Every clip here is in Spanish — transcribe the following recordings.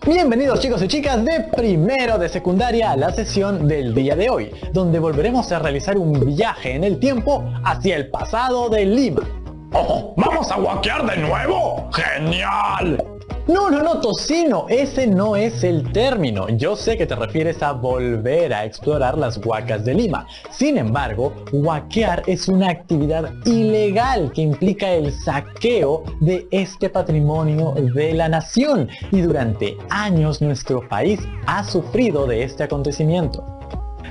Bienvenidos chicos y chicas de primero de secundaria a la sesión del día de hoy, donde volveremos a realizar un viaje en el tiempo hacia el pasado de Lima. ¡Oh! ¿Vamos a guaquear de nuevo? ¡Genial! No, Tocino, ese no es el término. Yo sé que te refieres a volver a explorar las huacas de Lima. Sin embargo, huaquear es una actividad ilegal que implica el saqueo de este patrimonio de la nación. Y durante años nuestro país ha sufrido de este acontecimiento.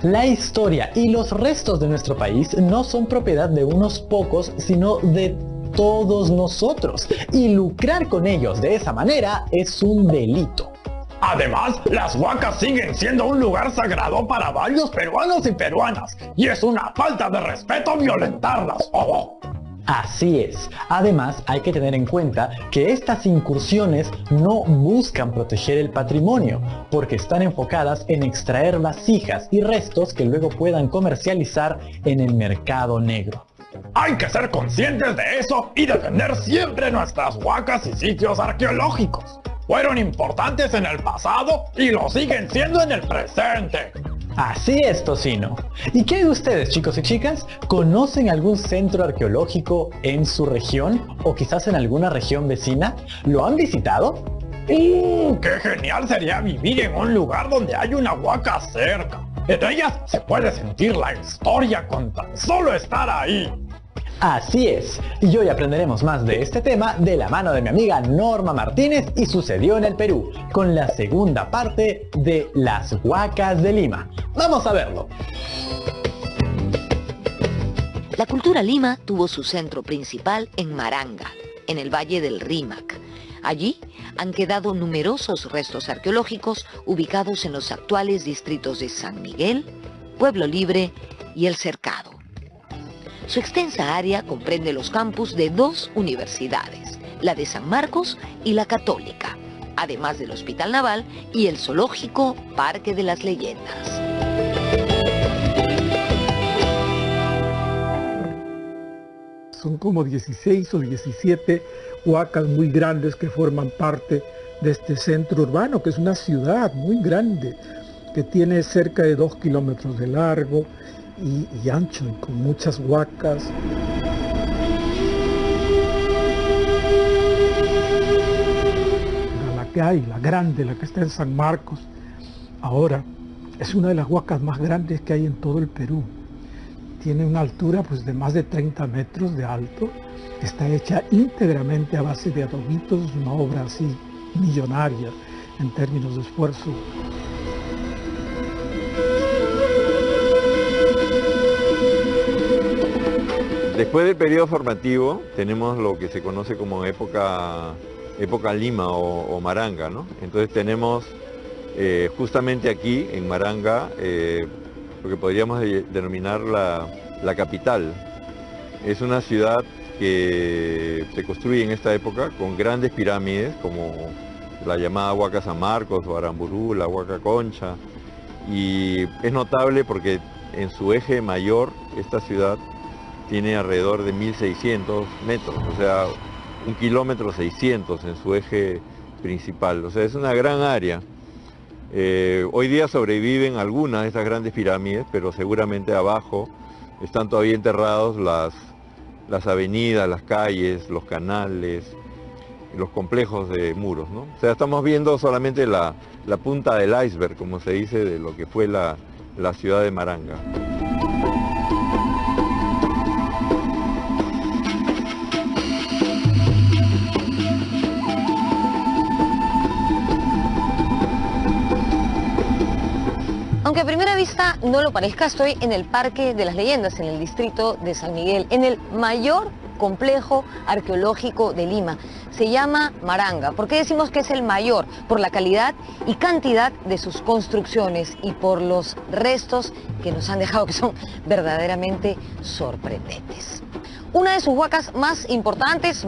La historia y los restos de nuestro país no son propiedad de unos pocos, sino de todos nosotros, y lucrar con ellos de esa manera es un delito. Además, las huacas siguen siendo un lugar sagrado para varios peruanos y peruanas, y es una falta de respeto violentarlas. ¡Oh! Así es. Además, hay que tener en cuenta que estas incursiones no buscan proteger el patrimonio, porque están enfocadas en extraer vasijas y restos que luego puedan comercializar en el mercado negro. Hay que ser conscientes de eso y defender siempre nuestras huacas y sitios arqueológicos. Fueron importantes en el pasado y lo siguen siendo en el presente. Así es, Tocino. ¿Y qué de ustedes, chicos y chicas? ¿Conocen algún centro arqueológico en su región o quizás en alguna región vecina? ¿Lo han visitado? ¡Qué genial sería vivir en un lugar donde hay una huaca cerca! En ellas se puede sentir la historia con tan solo estar ahí. Así es, y hoy aprenderemos más de este tema de la mano de mi amiga Norma Martínez y Sucedió en el Perú, con la segunda parte de las huacas de Lima. ¡Vamos a verlo! La cultura Lima tuvo su centro principal en Maranga, en el Valle del Rímac. Allí han quedado numerosos restos arqueológicos ubicados en los actuales distritos de San Miguel, Pueblo Libre y El Cercado. Su extensa área comprende los campus de dos universidades, la de San Marcos y la Católica, además del Hospital Naval y el zoológico Parque de las Leyendas. Son como 16 o 17 huacas muy grandes que forman parte de este centro urbano, que es una ciudad muy grande, que tiene cerca de 2 kilómetros de largo y ancho, y con muchas huacas. La que hay, la grande, la que está en San Marcos, ahora es una de las huacas más grandes que hay en todo el Perú. Tiene una altura pues de más de 30 metros de alto, está hecha íntegramente a base de adobitos, una obra así millonaria en términos de esfuerzo. Después del periodo formativo tenemos lo que se conoce como época Lima o Maranga, ¿no? Entonces tenemos justamente aquí en Maranga lo que podríamos denominar la capital. Es una ciudad que se construye en esta época con grandes pirámides como la llamada Huaca San Marcos o Aramburú, la Huaca Concha, y es notable porque en su eje mayor esta ciudad tiene alrededor de 1600 metros, o sea, 1,6 kilómetros en su eje principal, o sea, es una gran área. Hoy día sobreviven algunas de estas grandes pirámides, pero seguramente abajo están todavía enterrados las avenidas, las calles, los canales, los complejos de muros, ¿no? O sea, estamos viendo solamente la punta del iceberg, como se dice, de lo que fue la ciudad de Maranga. Aunque a primera vista no lo parezca, estoy en el Parque de las Leyendas, en el distrito de San Miguel, en el mayor complejo arqueológico de Lima. Se llama Maranga. ¿Por qué decimos que es el mayor? Por la calidad y cantidad de sus construcciones y por los restos que nos han dejado, que son verdaderamente sorprendentes. Una de sus huacas más importantes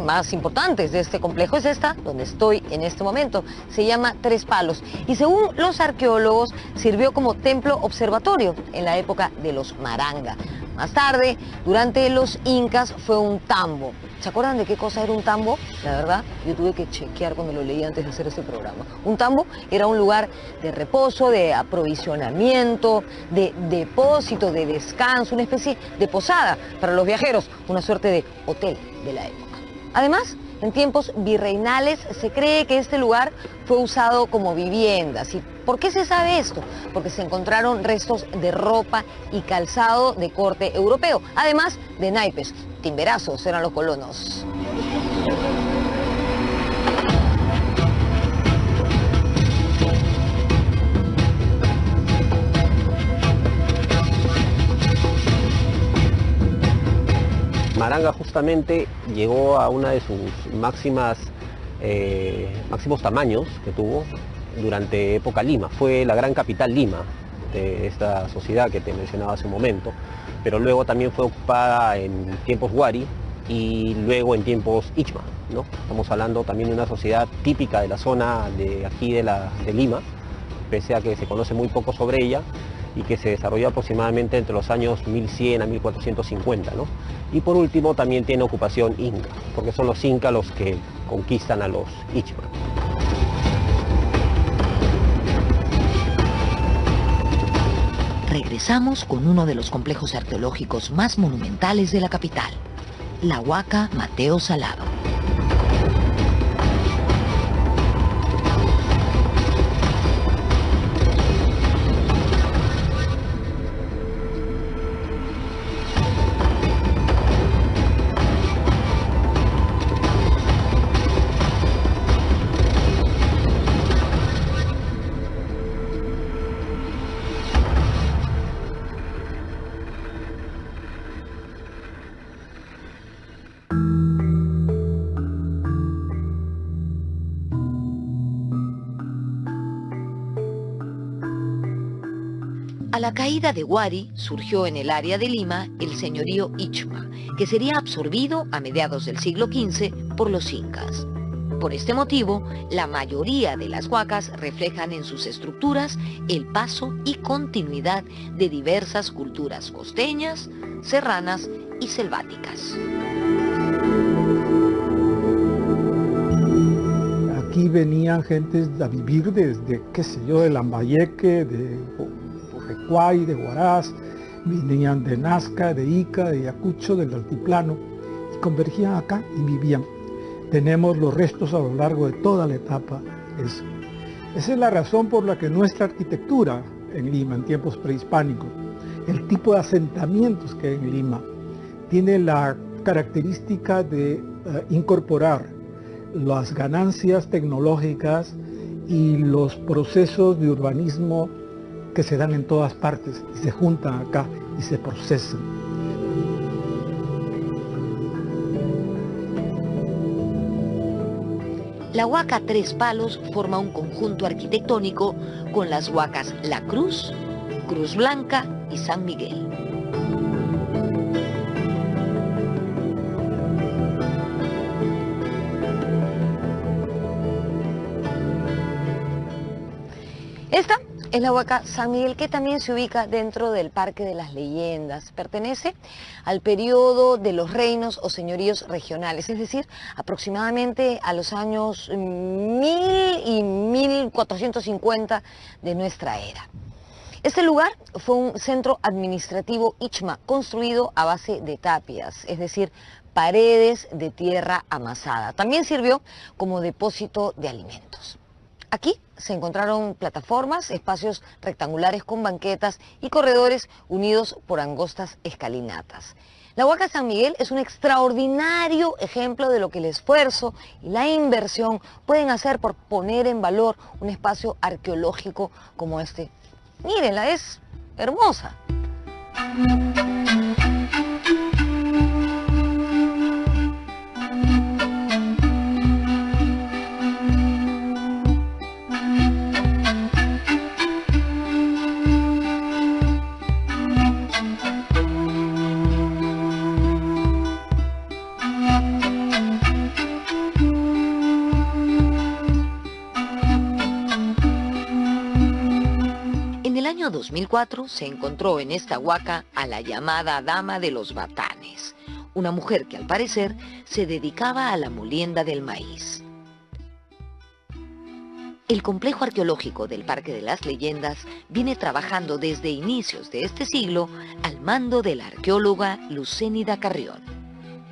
de este complejo es esta, donde estoy en este momento. Se llama Tres Palos y según los arqueólogos sirvió como templo observatorio en la época de los Maranga. Más tarde, durante los incas, fue un tambo. ¿Se acuerdan de qué cosa era un tambo? La verdad, yo tuve que chequear cuando lo leí antes de hacer este programa. Un tambo era un lugar de reposo, de aprovisionamiento, de depósito, de descanso, una especie de posada para los viajeros, una suerte de hotel de la época. Además, en tiempos virreinales se cree que este lugar fue usado como viviendas. ¿Y por qué se sabe esto? Porque se encontraron restos de ropa y calzado de corte europeo, además de naipes. Timberazos eran los colonos. Maranga justamente llegó a una de sus máximos tamaños que tuvo durante época Lima. Fue la gran capital Lima de esta sociedad que te mencionaba hace un momento, pero luego también fue ocupada en tiempos Huari y luego en tiempos Ichma, ¿no? Estamos hablando también de una sociedad típica de la zona de aquí de Lima, pese a que se conoce muy poco sobre ella, y que se desarrolló aproximadamente entre los años 1100 a 1450, ¿no? Y por último también tiene ocupación inca, porque son los incas los que conquistan a los Ichma. Regresamos con uno de los complejos arqueológicos más monumentales de la capital, la Huaca Mateo Salado. A la caída de Huari surgió en el área de Lima el señorío Ichma, que sería absorbido a mediados del siglo XV por los incas. Por este motivo, la mayoría de las huacas reflejan en sus estructuras el paso y continuidad de diversas culturas costeñas, serranas y selváticas. Aquí venían gentes a vivir desde, qué sé yo, de Lambayeque, de Porrecuay, de Huaraz, venían de Nazca, de Ica, de Ayacucho, del altiplano, y convergían acá y vivían. Tenemos los restos a lo largo de toda la etapa. Esa es la razón por la que nuestra arquitectura en Lima, en tiempos prehispánicos, el tipo de asentamientos que hay en Lima, tiene la característica de incorporar las ganancias tecnológicas y los procesos de urbanismo que se dan en todas partes y se juntan acá y se procesan. La Huaca Tres Palos forma un conjunto arquitectónico con las huacas La Cruz, Cruz Blanca y San Miguel. Esta es la Huaca San Miguel, que también se ubica dentro del Parque de las Leyendas. Pertenece al periodo de los reinos o señoríos regionales, es decir, aproximadamente a los años 1000 y 1450 de nuestra era. Este lugar fue un centro administrativo Ichma, construido a base de tapias, es decir, paredes de tierra amasada. También sirvió como depósito de alimentos. Aquí se encontraron plataformas, espacios rectangulares con banquetas y corredores unidos por angostas escalinatas. La Huaca San Miguel es un extraordinario ejemplo de lo que el esfuerzo y la inversión pueden hacer por poner en valor un espacio arqueológico como este. Mírenla, es hermosa. 2004 se encontró en esta huaca a la llamada Dama de los Batanes, una mujer que al parecer se dedicaba a la molienda del maíz. El complejo arqueológico del Parque de las Leyendas viene trabajando desde inicios de este siglo al mando de la arqueóloga Lucénida Carrión.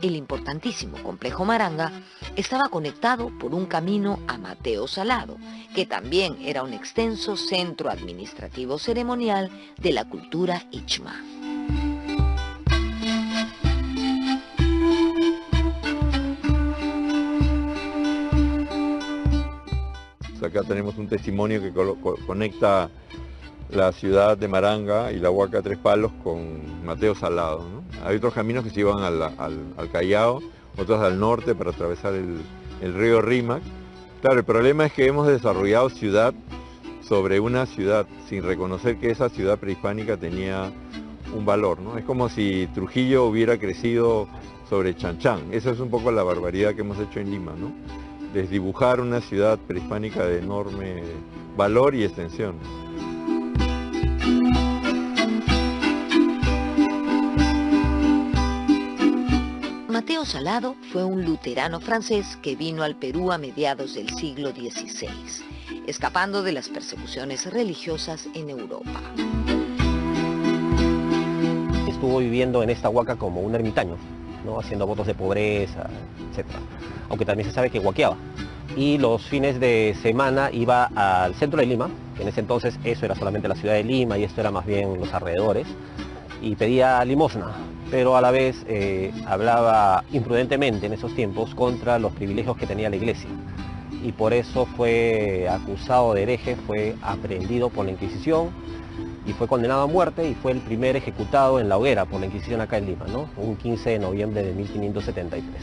El importantísimo complejo Maranga estaba conectado por un camino a Mateo Salado, que también era un extenso centro administrativo ceremonial de la cultura Ichma. Acá tenemos un testimonio que conecta la ciudad de Maranga y la Huaca Tres Palos con Mateo Salado, ¿no? Hay otros caminos que se iban al Callao, otros al norte para atravesar el río Rímac. Claro, el problema es que hemos desarrollado ciudad sobre una ciudad sin reconocer que esa ciudad prehispánica tenía un valor, ¿no? Es como si Trujillo hubiera crecido sobre Chanchán. Esa es un poco la barbaridad que hemos hecho en Lima, ¿no? Desdibujar una ciudad prehispánica de enorme valor y extensión. Mateo Salado fue un luterano francés que vino al Perú a mediados del siglo XVI, escapando de las persecuciones religiosas en Europa. Estuvo viviendo en esta huaca como un ermitaño, ¿no? Haciendo votos de pobreza, etc. Aunque también se sabe que huaqueaba. Y los fines de semana iba al centro de Lima, que en ese entonces eso era solamente la ciudad de Lima y esto era más bien los alrededores, y pedía limosna, pero a la vez hablaba imprudentemente en esos tiempos contra los privilegios que tenía la iglesia. Y por eso fue acusado de hereje, fue aprehendido por la Inquisición y fue condenado a muerte y fue el primer ejecutado en la hoguera por la Inquisición acá en Lima, ¿no? Un 15 de noviembre de 1573.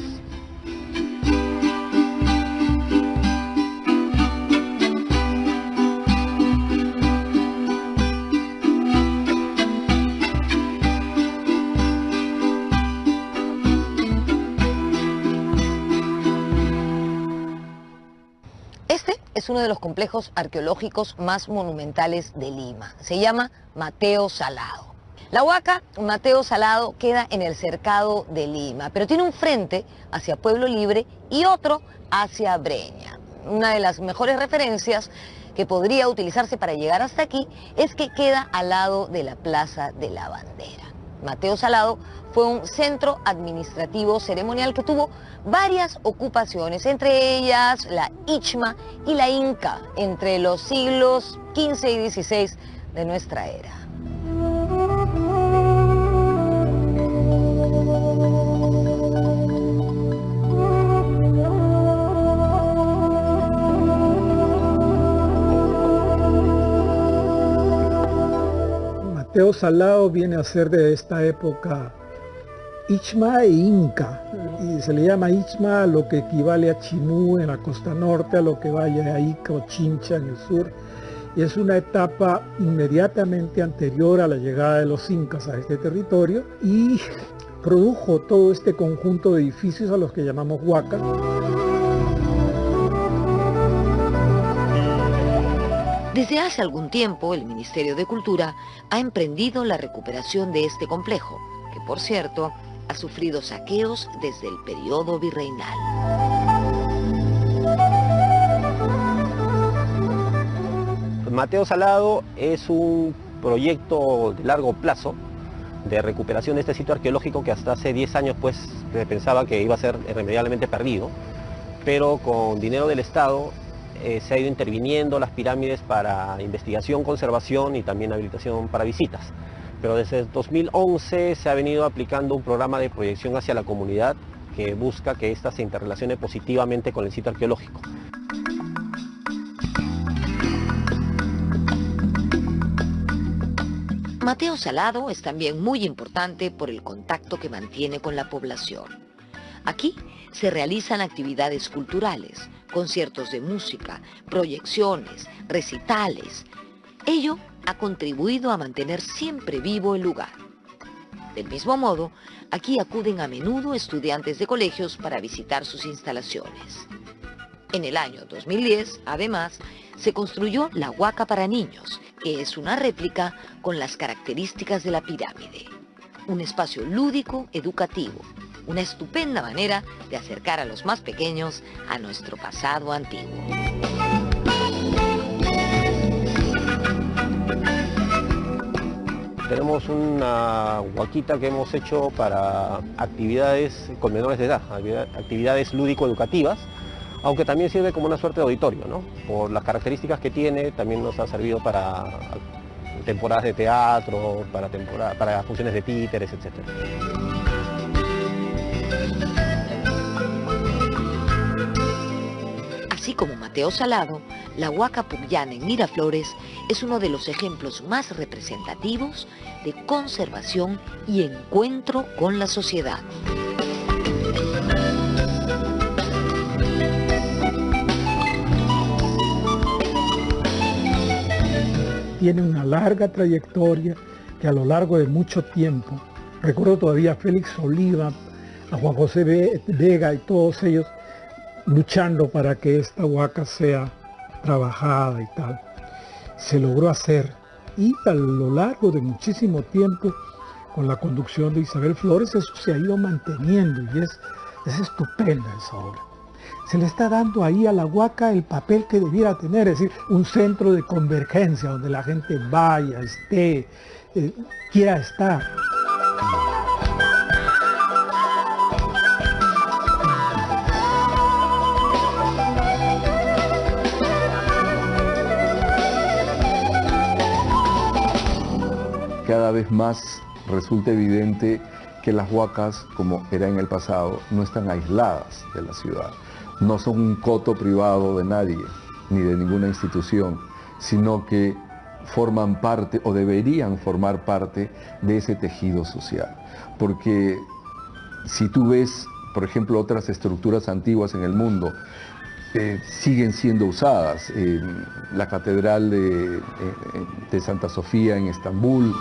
Es uno de los complejos arqueológicos más monumentales de Lima. Se llama Mateo Salado. La huaca Mateo Salado queda en el cercado de Lima, pero tiene un frente hacia Pueblo Libre y otro hacia Breña. Una de las mejores referencias que podría utilizarse para llegar hasta aquí es que queda al lado de la Plaza de la Bandera. Mateo Salado fue un centro administrativo ceremonial que tuvo varias ocupaciones, entre ellas la Ichma y la Inca, entre los siglos XV y XVI de nuestra era. Mateo Salado viene a ser de esta época Ichma e Inca, y se le llama Ichma a lo que equivale a Chimú en la costa norte, a lo que vaya a Ica o Chincha en el sur, y es una etapa inmediatamente anterior a la llegada de los incas a este territorio y produjo todo este conjunto de edificios a los que llamamos huacas. Desde hace algún tiempo, el Ministerio de Cultura ha emprendido la recuperación de este complejo, que por cierto, ha sufrido saqueos desde el periodo virreinal. Mateo Salado es un proyecto de largo plazo de recuperación de este sitio arqueológico que hasta hace 10 años pues se pensaba que iba a ser irremediablemente perdido, pero con dinero del Estado se ha ido interviniendo las pirámides para investigación, conservación y también habilitación para visitas. Pero desde el 2011 se ha venido aplicando un programa de proyección hacia la comunidad que busca que ésta se interrelacione positivamente con el sitio arqueológico. Mateo Salado es también muy importante por el contacto que mantiene con la población. Aquí se realizan actividades culturales, conciertos de música, proyecciones, recitales. Ello ha contribuido a mantener siempre vivo el lugar. Del mismo modo, aquí acuden a menudo estudiantes de colegios para visitar sus instalaciones. En el año 2010, además, se construyó la huaca para niños, que es una réplica con las características de la pirámide. Un espacio lúdico, educativo, una estupenda manera de acercar a los más pequeños a nuestro pasado antiguo. Tenemos una huaquita que hemos hecho para actividades con menores de edad, actividades lúdico-educativas, aunque también sirve como una suerte de auditorio, ¿no? Por las características que tiene, también nos ha servido para temporadas de teatro, para funciones de títeres, etc. Así como Mateo Salado, la Huaca Pucllana en Miraflores es uno de los ejemplos más representativos de conservación y encuentro con la sociedad. Tiene una larga trayectoria que a lo largo de mucho tiempo, recuerdo todavía a Félix Oliva, a Juan José Vega y todos ellos luchando para que esta huaca sea trabajada y tal. Se logró hacer y a lo largo de muchísimo tiempo, con la conducción de Isabel Flores, eso se ha ido manteniendo y es estupenda esa obra. Se le está dando ahí a la huaca el papel que debiera tener, es decir, un centro de convergencia donde la gente vaya, esté, quiera estar. Cada vez más resulta evidente que las huacas, como era en el pasado, no están aisladas de la ciudad. No son un coto privado de nadie, ni de ninguna institución, sino que forman parte, o deberían formar parte, de ese tejido social. Porque si tú ves, por ejemplo, otras estructuras antiguas en el mundo, siguen siendo usadas. La Catedral de Santa Sofía en Estambul.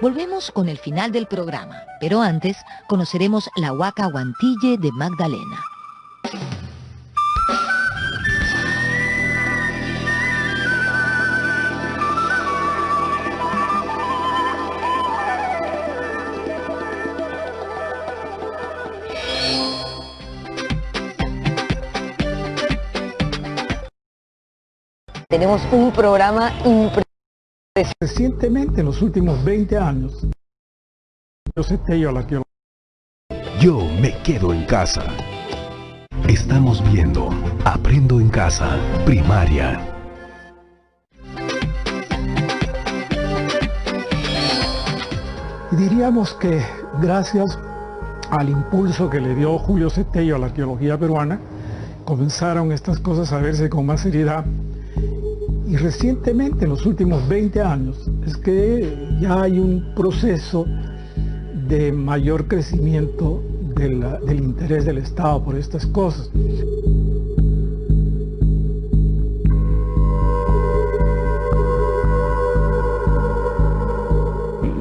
Volvemos con el final del programa, pero antes conoceremos la Huaca Huantille de Magdalena. Tenemos un programa impresionante. Recientemente, en los últimos 20 años, Yo me quedo en casa. Estamos viendo Aprendo en Casa, primaria. Y diríamos que gracias al impulso que le dio Julio Cetello a la arqueología peruana, comenzaron estas cosas a verse con más seriedad. Y recientemente, en los últimos 20 años, es que ya hay un proceso de mayor crecimiento del interés del Estado por estas cosas.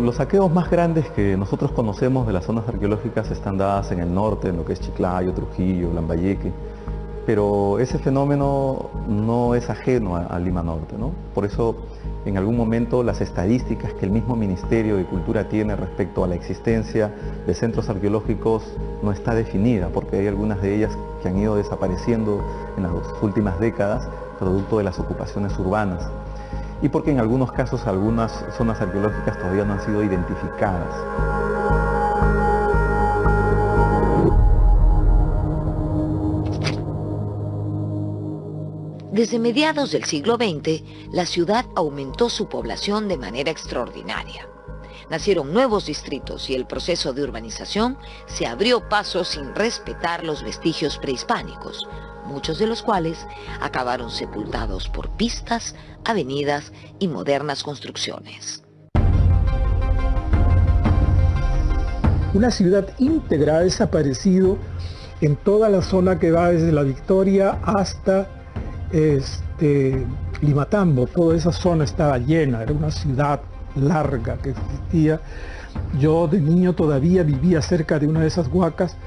Los saqueos más grandes que nosotros conocemos de las zonas arqueológicas están dadas en el norte, en lo que es Chiclayo, Trujillo, Lambayeque. Pero ese fenómeno no es ajeno a Lima Norte, ¿no? Por eso, en algún momento, las estadísticas que el mismo Ministerio de Cultura tiene respecto a la existencia de centros arqueológicos no está definida, porque hay algunas de ellas que han ido desapareciendo en las últimas décadas, producto de las ocupaciones urbanas. Y porque en algunos casos algunas zonas arqueológicas todavía no han sido identificadas. Desde mediados del siglo XX, la ciudad aumentó su población de manera extraordinaria. Nacieron nuevos distritos y el proceso de urbanización se abrió paso sin respetar los vestigios prehispánicos, muchos de los cuales acabaron sepultados por pistas, avenidas y modernas construcciones. Una ciudad íntegra ha desaparecido en toda la zona que va desde la Victoria hasta Limatambo. Toda esa zona estaba llena, era una ciudad larga que existía. Yo de niño todavía vivía cerca de una de esas huacas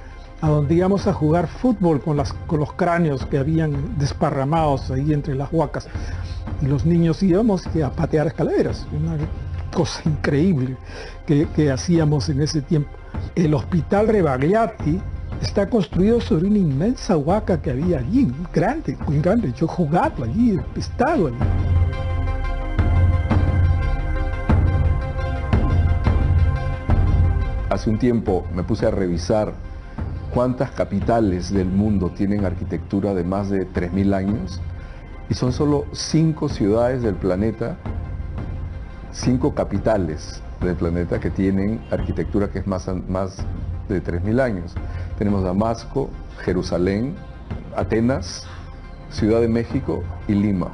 a donde íbamos a jugar fútbol con los cráneos que habían desparramados ahí entre las huacas. Y los niños íbamos a patear escaleras, una cosa increíble que hacíamos en ese tiempo. El hospital Rebagliati está construido sobre una inmensa huaca que había allí, grande, muy grande. Yo jugaba allí, he estado allí. Hace un tiempo me puse a revisar cuántas capitales del mundo tienen arquitectura de más de 3000 años y son solo 5 ciudades del planeta, 5 capitales del planeta que tienen arquitectura que es más de 3000 años. Tenemos Damasco, Jerusalén, Atenas, Ciudad de México y Lima.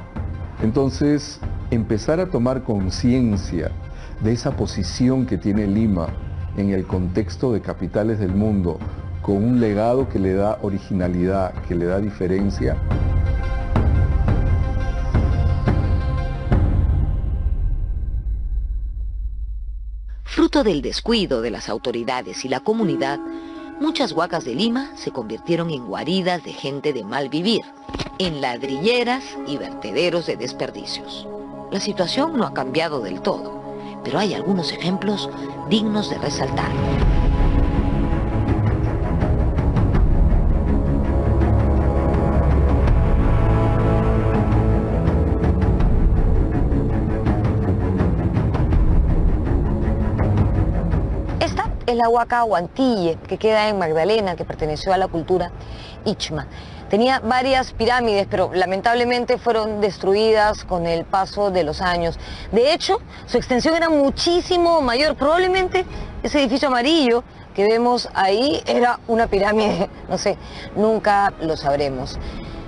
Entonces, empezar a tomar conciencia de esa posición que tiene Lima en el contexto de capitales del mundo, con un legado que le da originalidad, que le da diferencia. Fruto del descuido de las autoridades y la comunidad, muchas huacas de Lima se convirtieron en guaridas de gente de mal vivir, en ladrilleras y vertederos de desperdicios. La situación no ha cambiado del todo, pero hay algunos ejemplos dignos de resaltar. Esta es la huaca Huantille, que queda en Magdalena, que perteneció a la cultura Ichma. Tenía varias pirámides, pero lamentablemente fueron destruidas con el paso de los años. De hecho, su extensión era muchísimo mayor. Probablemente ese edificio amarillo que vemos ahí era una pirámide, no sé, nunca lo sabremos.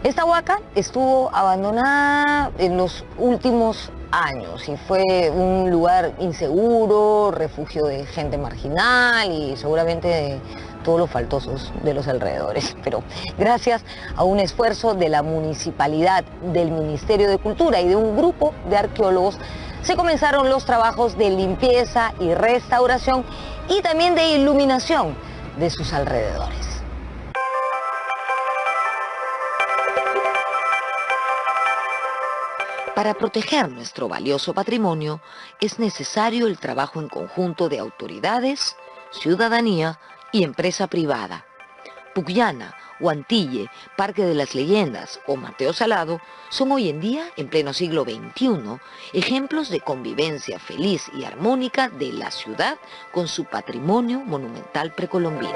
Esta huaca estuvo abandonada en los últimos años y fue un lugar inseguro, refugio de gente marginal y seguramente de todos los faltosos de los alrededores. Pero gracias a un esfuerzo de la municipalidad, del Ministerio de Cultura y de un grupo de arqueólogos, se comenzaron los trabajos de limpieza y restauración y también de iluminación de sus alrededores. Para proteger nuestro valioso patrimonio es necesario el trabajo en conjunto de autoridades, ciudadanía y empresa privada. Pucllana, Huantille, Parque de las Leyendas o Mateo Salado son hoy en día, en pleno siglo XXI, ejemplos de convivencia feliz y armónica de la ciudad con su patrimonio monumental precolombino.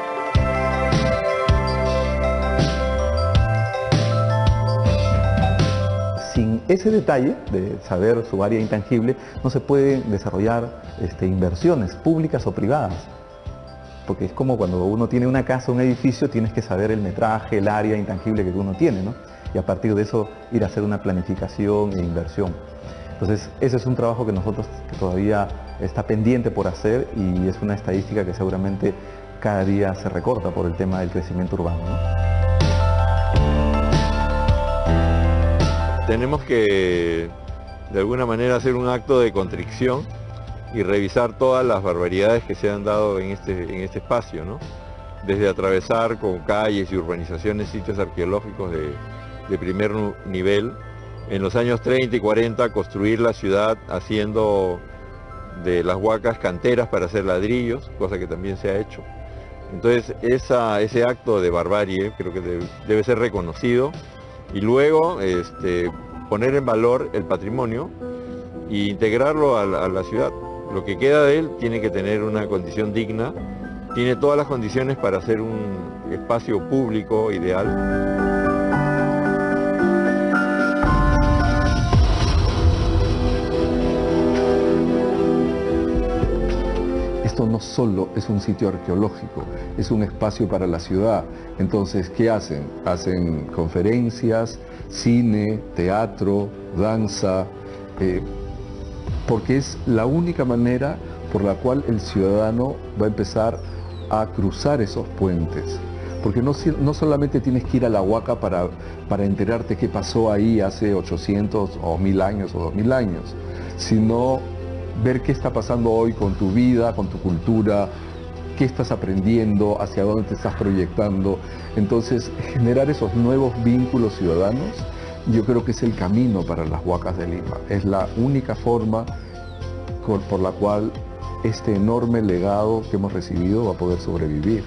Sin ese detalle de saber su área intangible, no se pueden desarrollar inversiones públicas o privadas. Porque es como cuando uno tiene una casa, un edificio, tienes que saber el metraje, el área intangible que uno tiene, ¿no? Y a partir de eso ir a hacer una planificación e inversión. Entonces, ese es un trabajo que nosotros todavía está pendiente por hacer y es una estadística que seguramente cada día se recorta por el tema del crecimiento urbano, ¿no? Tenemos que, de alguna manera, hacer un acto de contrición y revisar todas las barbaridades que se han dado en este espacio, ¿no? Desde atravesar con calles y urbanizaciones sitios arqueológicos de primer nivel, en los años 30 y 40 construir la ciudad haciendo de las huacas canteras para hacer ladrillos, cosa que también se ha hecho. Entonces ese acto de barbarie creo que debe ser reconocido y luego poner en valor el patrimonio e integrarlo a la ciudad. Lo que queda de él tiene que tener una condición digna, tiene todas las condiciones para ser un espacio público ideal. Esto no solo es un sitio arqueológico, es un espacio para la ciudad. Entonces, ¿qué hacen? Hacen conferencias, cine, teatro, danza, porque es la única manera por la cual el ciudadano va a empezar a cruzar esos puentes. Porque no solamente tienes que ir a la huaca para enterarte qué pasó ahí hace 800 o 1000 años o 2000 años, sino ver qué está pasando hoy con tu vida, con tu cultura, qué estás aprendiendo, hacia dónde te estás proyectando. Entonces, generar esos nuevos vínculos ciudadanos, yo creo que es el camino para las Huacas de Lima. Es la única forma por la cual este enorme legado que hemos recibido va a poder sobrevivir.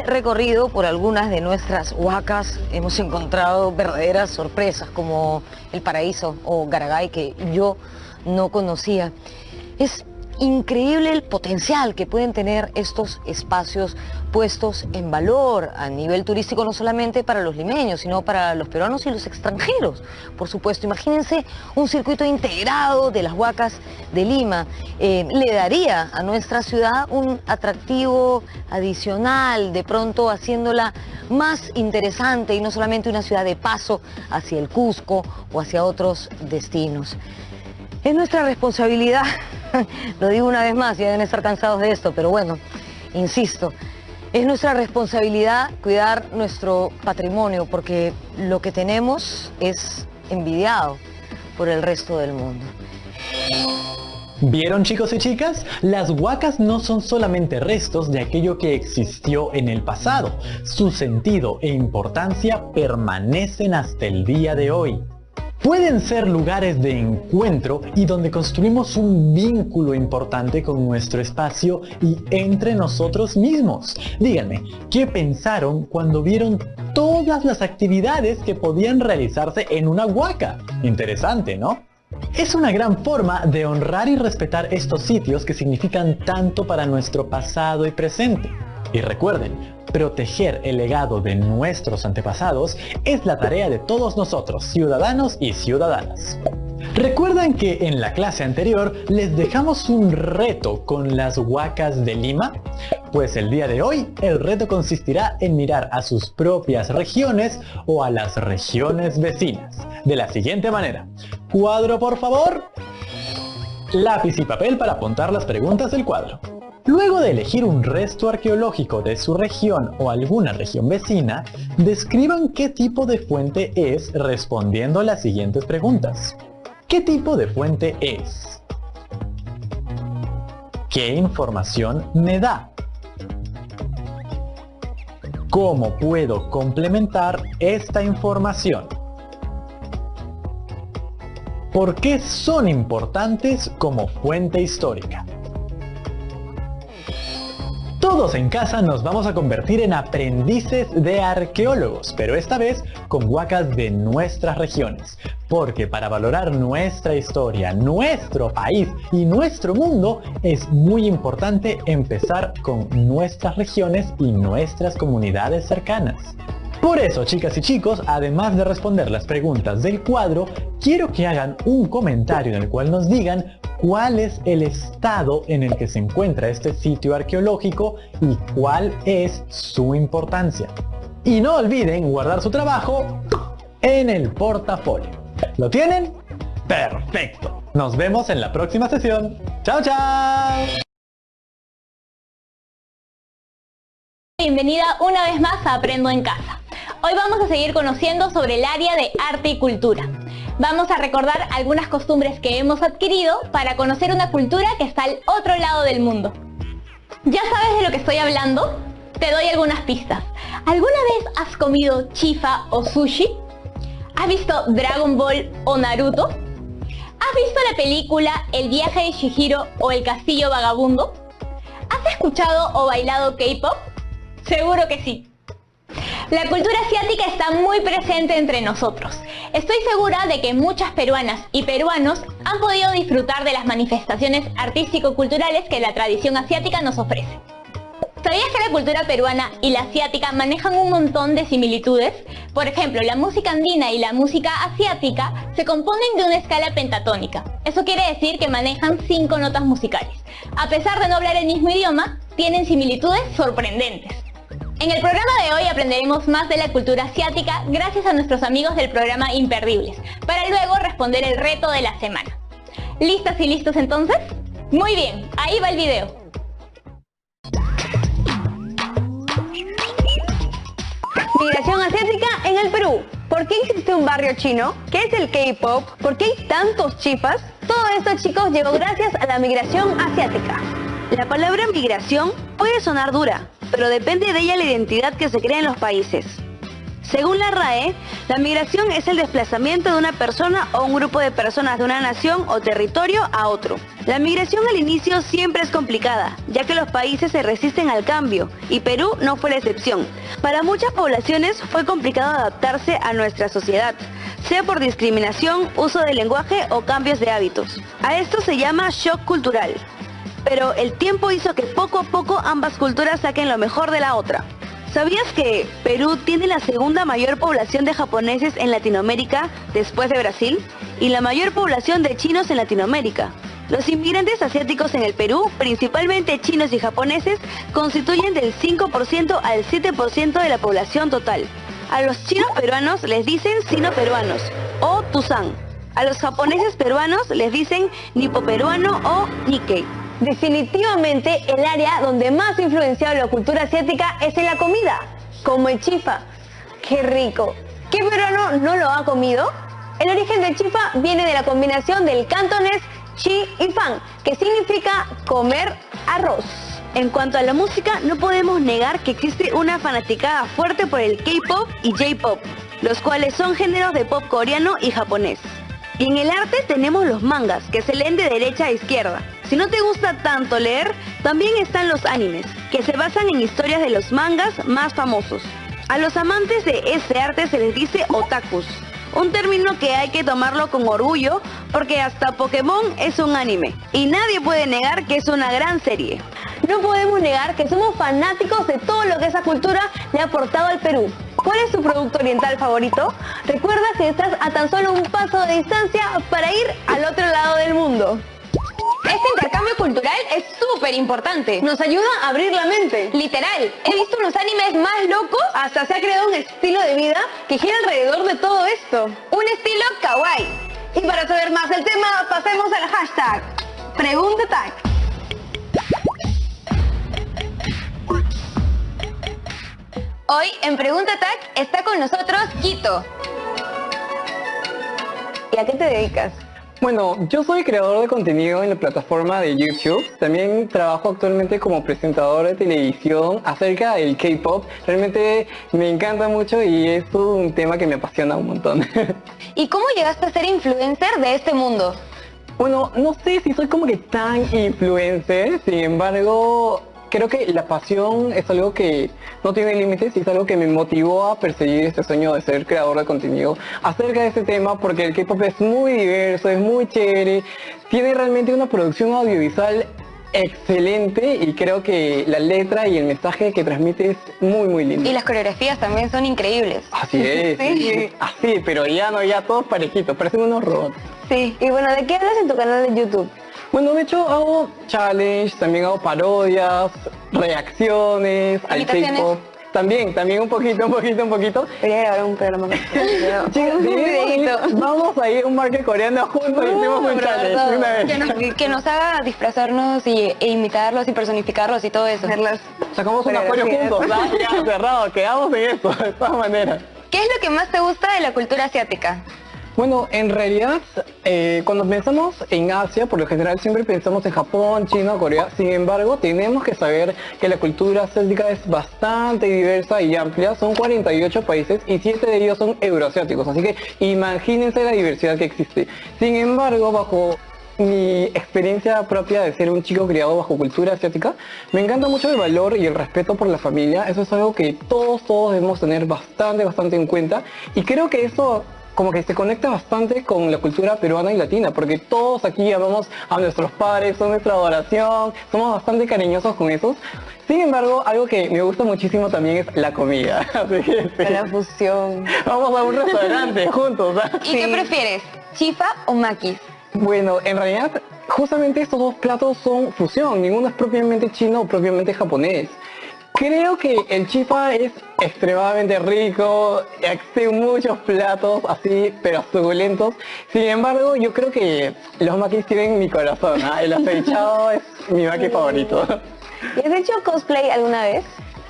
Recorrido por algunas de nuestras huacas hemos encontrado verdaderas sorpresas como el Paraíso o Garagay, que yo no conocía. Es increíble el potencial que pueden tener estos espacios puestos en valor a nivel turístico, no solamente para los limeños, sino para los peruanos y los extranjeros. Por supuesto, imagínense un circuito integrado de las Huacas de Lima. Le daría a nuestra ciudad un atractivo adicional, de pronto haciéndola más interesante y no solamente una ciudad de paso hacia el Cusco o hacia otros destinos. Es nuestra responsabilidad, lo digo una vez más, ya deben estar cansados de esto, pero bueno, insisto, es nuestra responsabilidad cuidar nuestro patrimonio, porque lo que tenemos es envidiado por el resto del mundo. ¿Vieron, chicos y chicas? Las huacas no son solamente restos de aquello que existió en el pasado. Su sentido e importancia permanecen hasta el día de hoy. Pueden ser lugares de encuentro y donde construimos un vínculo importante con nuestro espacio y entre nosotros mismos. Díganme, ¿qué pensaron cuando vieron todas las actividades que podían realizarse en una huaca? Interesante, ¿no? Es una gran forma de honrar y respetar estos sitios que significan tanto para nuestro pasado y presente. Y recuerden, proteger el legado de nuestros antepasados es la tarea de todos nosotros, ciudadanos y ciudadanas. ¿Recuerdan que en la clase anterior les dejamos un reto con las huacas de Lima? Pues el día de hoy el reto consistirá en mirar a sus propias regiones o a las regiones vecinas. De la siguiente manera: cuadro por favor, lápiz y papel para apuntar las preguntas del cuadro. Luego de elegir un resto arqueológico de su región o alguna región vecina, describan qué tipo de fuente es respondiendo a las siguientes preguntas. ¿Qué tipo de fuente es? ¿Qué información me da? ¿Cómo puedo complementar esta información? ¿Por qué son importantes como fuente histórica? Todos en casa nos vamos a convertir en aprendices de arqueólogos, pero esta vez con huacas de nuestras regiones. Porque para valorar nuestra historia, nuestro país y nuestro mundo, es muy importante empezar con nuestras regiones y nuestras comunidades cercanas. Por eso, chicas y chicos, además de responder las preguntas del cuadro, quiero que hagan un comentario en el cual nos digan cuál es el estado en el que se encuentra este sitio arqueológico y cuál es su importancia. Y no olviden guardar su trabajo en el portafolio. ¿Lo tienen? ¡Perfecto! Nos vemos en la próxima sesión. ¡Chao, chao! Bienvenida una vez más a Aprendo en Casa. Hoy vamos a seguir conociendo sobre el área de arte y cultura. Vamos a recordar algunas costumbres que hemos adquirido para conocer una cultura que está al otro lado del mundo. ¿Ya sabes de lo que estoy hablando? Te doy algunas pistas. ¿Alguna vez has comido chifa o sushi? ¿Has visto Dragon Ball o Naruto? ¿Has visto la película El viaje de Chihiro o El castillo vagabundo? ¿Has escuchado o bailado K-pop? Seguro que sí. La cultura asiática está muy presente entre nosotros. Estoy segura de que muchas peruanas y peruanos han podido disfrutar de las manifestaciones artístico-culturales que la tradición asiática nos ofrece. ¿Sabías que la cultura peruana y la asiática manejan un montón de similitudes? Por ejemplo, la música andina y la música asiática se componen de una escala pentatónica. Eso quiere decir que manejan 5 notas musicales. A pesar de no hablar el mismo idioma, tienen similitudes sorprendentes. En el programa de hoy aprenderemos más de la cultura asiática gracias a nuestros amigos del programa Imperdibles, para luego responder el reto de la semana. ¿Listas y listos entonces? Muy bien, ahí va el video. Migración asiática en el Perú. ¿Por qué existe un barrio chino? ¿Qué es el K-pop? ¿Por qué hay tantos chifas? Todo esto, chicos, llegó gracias a la migración asiática. La palabra migración puede sonar dura, pero depende de ella la identidad que se crea en los países. Según la RAE, la migración es el desplazamiento de una persona o un grupo de personas de una nación o territorio a otro. La migración al inicio siempre es complicada, ya que los países se resisten al cambio, y Perú no fue la excepción. Para muchas poblaciones fue complicado adaptarse a nuestra sociedad, sea por discriminación, uso del lenguaje o cambios de hábitos. A esto se llama shock cultural. Pero el tiempo hizo que poco a poco ambas culturas saquen lo mejor de la otra. ¿Sabías que Perú tiene la segunda mayor población de japoneses en Latinoamérica después de Brasil? Y la mayor población de chinos en Latinoamérica. Los inmigrantes asiáticos en el Perú, principalmente chinos y japoneses, constituyen del 5% al 7% de la población total. A los chinos peruanos les dicen sino-peruanos o Tuzán. A los japoneses peruanos les dicen nipo-peruano o Nikkei. Definitivamente el área donde más ha influenciado la cultura asiática es en la comida, como el chifa. ¡Qué rico! ¿Qué peruano no lo ha comido? El origen del chifa viene de la combinación del cantonés chi y fan, que significa comer arroz. En cuanto a la música, no podemos negar que existe una fanaticada fuerte por el K-pop y J-pop, los cuales son géneros de pop coreano y japonés. Y en el arte tenemos los mangas, que se leen de derecha a izquierda. Si no te gusta tanto leer, también están los animes, que se basan en historias de los mangas más famosos. A los amantes de este arte se les dice otakus, un término que hay que tomarlo con orgullo, porque hasta Pokémon es un anime, y nadie puede negar que es una gran serie. No podemos negar que somos fanáticos de todo lo que esa cultura le ha aportado al Perú. ¿Cuál es tu producto oriental favorito? Recuerda que estás a tan solo un paso de distancia para ir al otro lado del mundo. Este intercambio cultural es súper importante. Nos ayuda a abrir la mente. Literal, he visto unos animes más locos. Hasta se ha creado un estilo de vida que gira alrededor de todo esto. Un estilo kawaii. Y para saber más del tema, pasemos al hashtag PregúntaTag. Hoy en PregúntaTag está con nosotros Quito. ¿Y a qué te dedicas? Bueno, yo soy creador de contenido en la plataforma de YouTube. También trabajo actualmente como presentador de televisión acerca del K-pop. Realmente me encanta mucho y es un tema que me apasiona un montón. ¿Y cómo llegaste a ser influencer de este mundo? Bueno, no sé si soy como que tan influencer, sin embargo, creo que la pasión es algo que no tiene límites y es algo que me motivó a perseguir este sueño de ser creador de contenido acerca de este tema, porque el K-pop es muy diverso, es muy chévere, tiene realmente una producción audiovisual excelente y creo que la letra y el mensaje que transmite es muy lindo. Y las coreografías también son increíbles. Así es, sí. Así, pero ya todos parejitos, parecen unos robots. Sí, y bueno, ¿de qué hablas en tu canal de YouTube? Bueno, de hecho hago challenge, también hago parodias, reacciones al K-pop. También un poquito. Quería grabar un programa. Chicas, vamos a ir a un market coreano juntos y hacemos un challenge una vez. Que nos haga disfrazarnos e imitarlos y personificarlos y todo eso. Sacamos un acuario juntos, ya cerrado, quedamos en eso, de todas maneras. ¿Qué es lo que más te gusta de la cultura asiática? Bueno, en realidad, cuando pensamos en Asia, por lo general siempre pensamos en Japón, China, Corea. Sin embargo, tenemos que saber que la cultura asiática es bastante diversa y amplia. Son 48 países y 7 de ellos son euroasiáticos. Así que imagínense la diversidad que existe. Sin embargo, bajo mi experiencia propia de ser un chico criado bajo cultura asiática, me encanta mucho el valor y el respeto por la familia. Eso es algo que todos debemos tener bastante en cuenta. Y creo que eso como que se conecta bastante con la cultura peruana y latina, porque todos aquí amamos a nuestros padres, son nuestra adoración, somos bastante cariñosos con esos. Sin embargo, algo que me gusta muchísimo también es la comida. La fusión. Vamos a un restaurante juntos. ¿Y qué prefieres? ¿Chifa o maquis? Bueno, en realidad, justamente estos dos platos son fusión, ninguno es propiamente chino o propiamente japonés. Creo que el chifa es extremadamente rico, existen muchos platos así, pero suculentos. Sin embargo, yo creo que los maquis tienen mi corazón, ¿ah? El acevichado es mi maqui favorito. ¿Y has hecho cosplay alguna vez?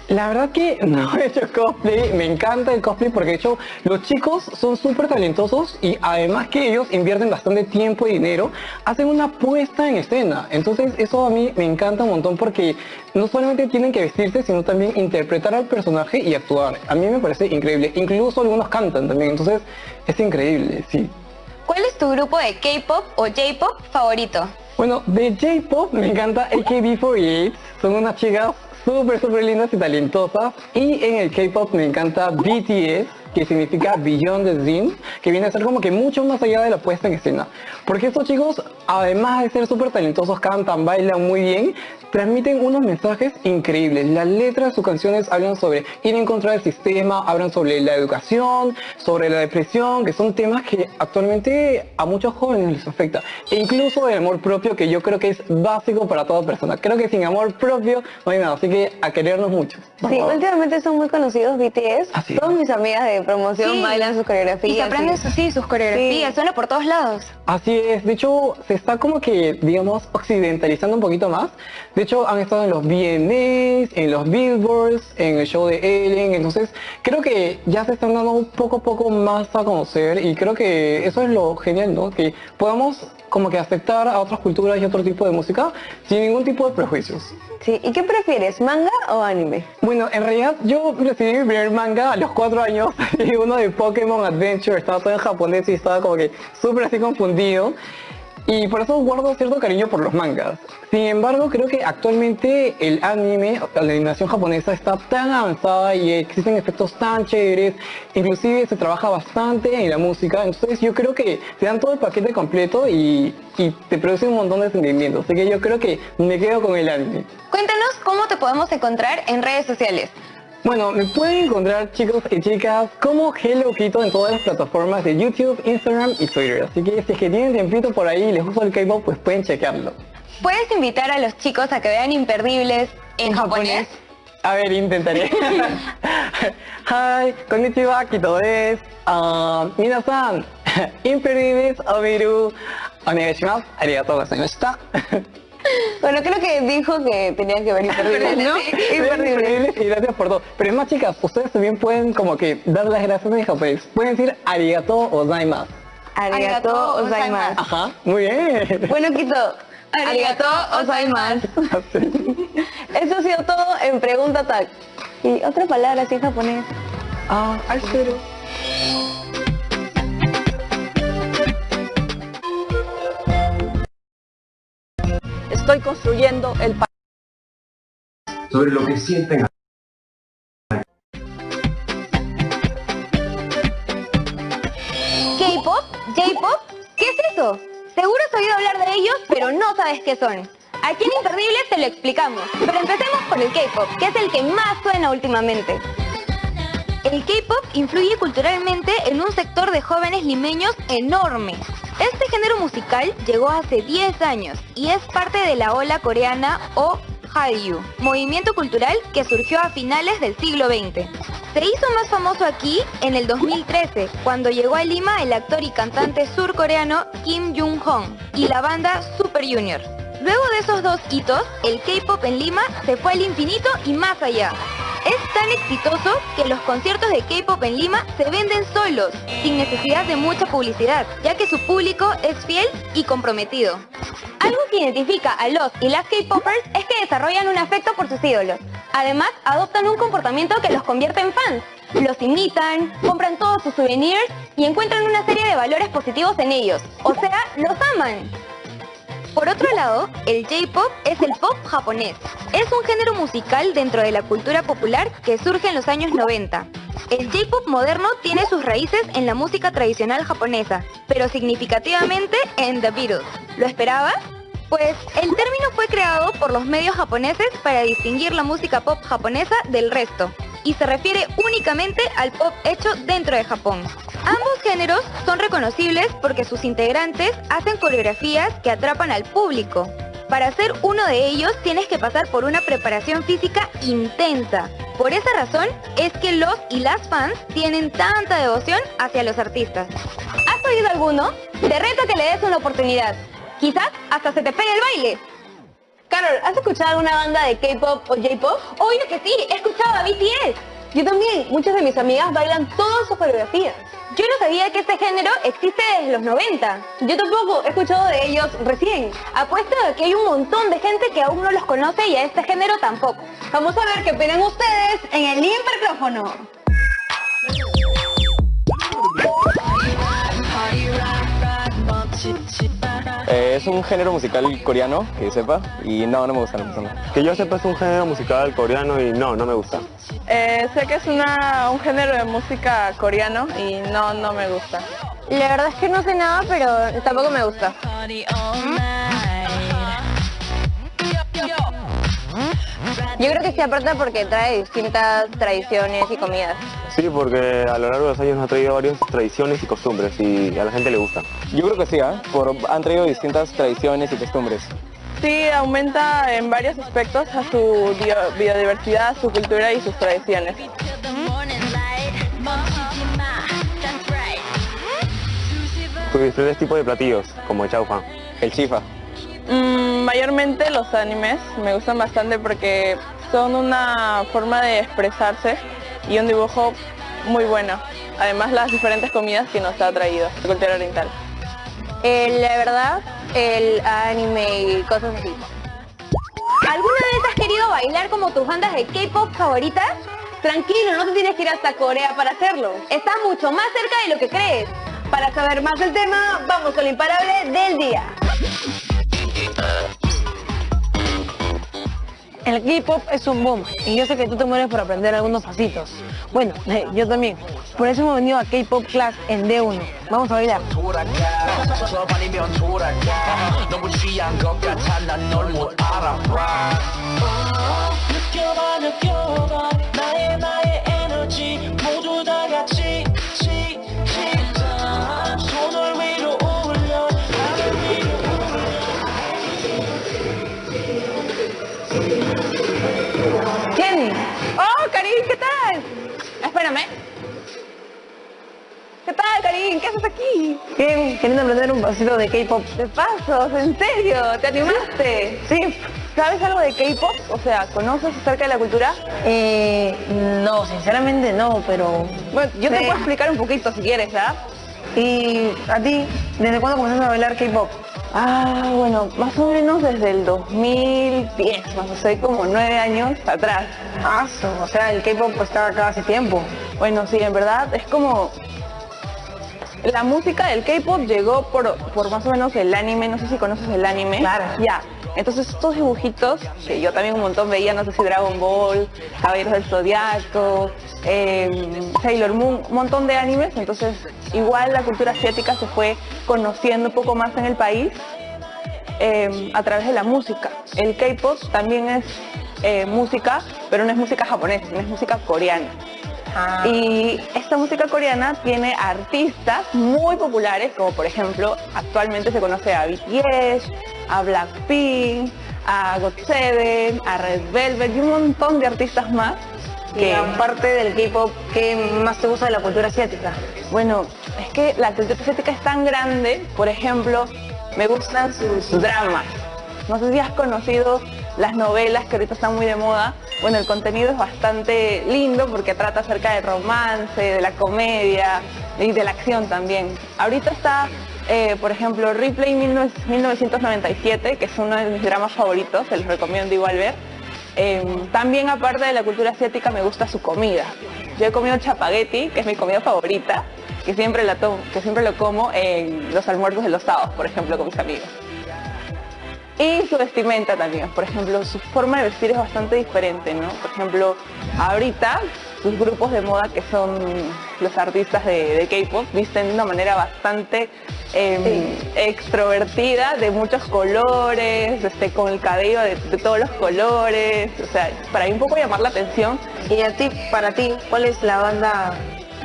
La verdad que no he hecho cosplay, me encanta el cosplay porque de hecho los chicos son súper talentosos y además que ellos invierten bastante tiempo y dinero, hacen una puesta en escena. Entonces eso a mí me encanta un montón porque no solamente tienen que vestirse, sino también interpretar al personaje y actuar. A mí me parece increíble, incluso algunos cantan también, entonces es increíble, sí. ¿Cuál es tu grupo de K-pop o J-pop favorito? Bueno, de J-pop me encanta AKB48, son unas chicas súper lindas y talentosas. Y en el K-pop me encanta BTS, que significa Beyond the Scene, que viene a ser como que mucho más allá de la puesta en escena. Porque estos chicos, además de ser súper talentosos, cantan, bailan muy bien, transmiten unos mensajes increíbles. Las letras de sus canciones hablan sobre ir en contra del sistema, hablan sobre la educación, sobre la depresión, que son temas que actualmente a muchos jóvenes les afecta. E incluso el amor propio, que yo creo que es básico para toda persona. Creo que sin amor propio no hay nada, así que a querernos mucho. Sí, últimamente son muy conocidos BTS. Todas mis amigas de promoción bailan sus coreografías. Y se aprenden sus coreografías, suena por todos lados. Así es, de hecho se está como que, digamos, occidentalizando un poquito más. De hecho han estado en los VMAs, en los Billboards, en el show de Ellen, entonces creo que ya se están dando un poco a poco más a conocer y creo que eso es lo genial, ¿no? Que podamos como que aceptar a otras culturas y otro tipo de música sin ningún tipo de prejuicios. Sí, ¿y qué prefieres, manga o anime? Bueno, en realidad yo recibí mi primer manga a los 4 años y uno de Pokémon Adventure, estaba todo en japonés y estaba como que súper así confundido. Y por eso guardo cierto cariño por los mangas. Sin embargo, creo que actualmente el anime, la animación japonesa está tan avanzada y existen efectos tan chéveres, inclusive se trabaja bastante en la música, entonces yo creo que te dan todo el paquete completo y te produce un montón de sentimientos, así que yo creo que me quedo con el anime. Cuéntanos cómo te podemos encontrar en redes sociales. Bueno, me pueden encontrar, chicos y chicas, como Hello Quito en todas las plataformas de YouTube, Instagram y Twitter. Así que si es que tienen tiempito por ahí y les gusta el K-pop, pues pueden chequearlo. ¿Puedes invitar a los chicos a que vean Imperdibles en japonés? A ver, intentaré. Hi, konnichiwa, Quito desu. Minasan, Imperdibles o miru onegaishimasu. Arigatou gozaimashita. Bueno, creo que dijo que tenían que ver Imperdibles, ¿no? Imperdibles y gracias por todo. Pero es más, chicas, ustedes también pueden como que dar las gracias en japonés. Pueden decir arigatou gozaimasu. Arigatou gozaimasu. Ajá, muy bien. Bueno, Quito, arigatou gozaimasu. Eso ha sido todo en Pregunta Tag. Y otra palabra así en japonés. Arigatou. Estoy construyendo el país. Sobre lo que sienten. ¿K-pop? ¿J-pop? ¿Qué es eso? Seguro has oído hablar de ellos, pero no sabes qué son. Aquí en Imperdibles te lo explicamos. Pero empecemos por el K-pop, que es el que más suena últimamente. El K-pop influye culturalmente en un sector de jóvenes limeños enorme. Este género musical llegó hace 10 años y es parte de la ola coreana o Hallyu, movimiento cultural que surgió a finales del siglo XX. Se hizo más famoso aquí en el 2013, cuando llegó a Lima el actor y cantante surcoreano Kim Jung-hong y la banda Super Junior. Luego de esos dos hitos, el K-pop en Lima se fue al infinito y más allá. Es tan exitoso que los conciertos de K-pop en Lima se venden solos, sin necesidad de mucha publicidad, ya que su público es fiel y comprometido. Algo que identifica a los y las K-popers es que desarrollan un afecto por sus ídolos. Además, adoptan un comportamiento que los convierte en fans. Los imitan, compran todos sus souvenirs y encuentran una serie de valores positivos en ellos. O sea, los aman. Por otro lado, el J-pop es el pop japonés. Es un género musical dentro de la cultura popular que surge en los años 90. El J-pop moderno tiene sus raíces en la música tradicional japonesa, pero significativamente en The Beatles. ¿Lo esperabas? Pues el término fue creado por los medios japoneses para distinguir la música pop japonesa del resto, y se refiere únicamente al pop hecho dentro de Japón. Ambos géneros son reconocibles porque sus integrantes hacen coreografías que atrapan al público. Para ser uno de ellos tienes que pasar por una preparación física intensa. Por esa razón es que los y las fans tienen tanta devoción hacia los artistas. ¿Has oído alguno? Te reto a que le des una oportunidad. Quizás hasta se te pegue el baile. Carol, ¿has escuchado alguna banda de K-pop o J-pop? Obvio que sí, he escuchado a BTS. Yo también. Muchas de mis amigas bailan todas sus coreografías. Yo no sabía que este género existe desde los 90. Yo tampoco, he escuchado de ellos recién. Apuesto a que hay un montón de gente que aún no los conoce y a este género tampoco. Vamos a ver qué opinan ustedes en el Hipercrófono. Es un género musical coreano, que sepa, y no me gusta la persona. Que yo sepa, es un género musical coreano y no me gusta. Sé que es un género de música coreano y no me gusta. La verdad es que no sé nada, pero tampoco me gusta. Yo creo que sí aporta porque trae distintas tradiciones y comidas. Sí, porque a lo largo de los años nos ha traído varias tradiciones y costumbres y a la gente le gusta. Yo creo que sí, han traído distintas tradiciones y costumbres. Sí, aumenta en varios aspectos a su biodiversidad, su cultura y sus tradiciones. Con diferentes tipos de platillos, como el chaufa. El chifa. Mayormente los animes me gustan bastante porque son una forma de expresarse y un dibujo muy bueno. Además las diferentes comidas que nos ha traído la cultura oriental. La verdad, el anime y cosas así. ¿Alguna vez has querido bailar como tus bandas de K-pop favoritas? Tranquilo, no te tienes que ir hasta Corea para hacerlo. Está mucho más cerca de lo que crees. Para saber más del tema, vamos con lo imparable del día. El K-pop es un boom y yo sé que tú te mueres por aprender algunos pasitos. Bueno, yo también. Por eso hemos venido a K-pop Class en D1. Vamos a bailar. Jenny. ¡Oh, Karin! ¿Qué tal? Espérame. ¿Qué tal, Karin? ¿Qué haces aquí? Bien, queriendo aprender un pasito de K-pop. ¿De pasos? ¿En serio? ¿Te animaste? Sí. ¿Sabes algo de K-pop? O sea, ¿conoces acerca de la cultura? No, sinceramente no, pero... Bueno, yo te puedo explicar un poquito si quieres, ¿verdad? ¿Y a ti? ¿Desde cuándo comenzaste a bailar K-pop? Bueno, más o menos desde el 2010, más o menos, como 9 años atrás. O sea, el K-pop está acá hace tiempo. Bueno, sí, en verdad es como... La música del K-pop llegó por más o menos el anime, no sé si conoces el anime. Claro. Ya, entonces estos dibujitos, que yo también un montón veía, no sé si Dragon Ball, Caballeros del Zodiaco, Sailor Moon, un montón de animes, entonces igual la cultura asiática se fue conociendo un poco más en el país a través de la música. El K-pop también es música, pero no es música japonesa, sino es música coreana. Y esta música coreana tiene artistas muy populares, como por ejemplo, actualmente se conoce a BTS, a Blackpink, a GOT7, a Red Velvet y un montón de artistas más. Que aparte del K-pop, ¿qué más te gusta de la cultura asiática? Bueno, es que la cultura asiática es tan grande, por ejemplo, me gustan sus dramas. No sé si has conocido las novelas que ahorita están muy de moda. Bueno, el contenido es bastante lindo porque trata acerca del romance, de la comedia y de la acción también. Ahorita está, por ejemplo, Replay 1997, que es uno de mis dramas favoritos, se los recomiendo igual ver. También aparte de la cultura asiática me gusta su comida. Yo he comido chapagueti, que es mi comida favorita, que siempre lo como en los almuerzos de los sábados, por ejemplo, con mis amigos. Y su vestimenta también, por ejemplo, su forma de vestir es bastante diferente, ¿no? Por ejemplo, ahorita sus grupos de moda, que son los artistas de K-pop, visten de una manera bastante extrovertida, de muchos colores, con el cabello de todos los colores, o sea, para un poco llamar la atención. Y para ti, ¿cuál es la banda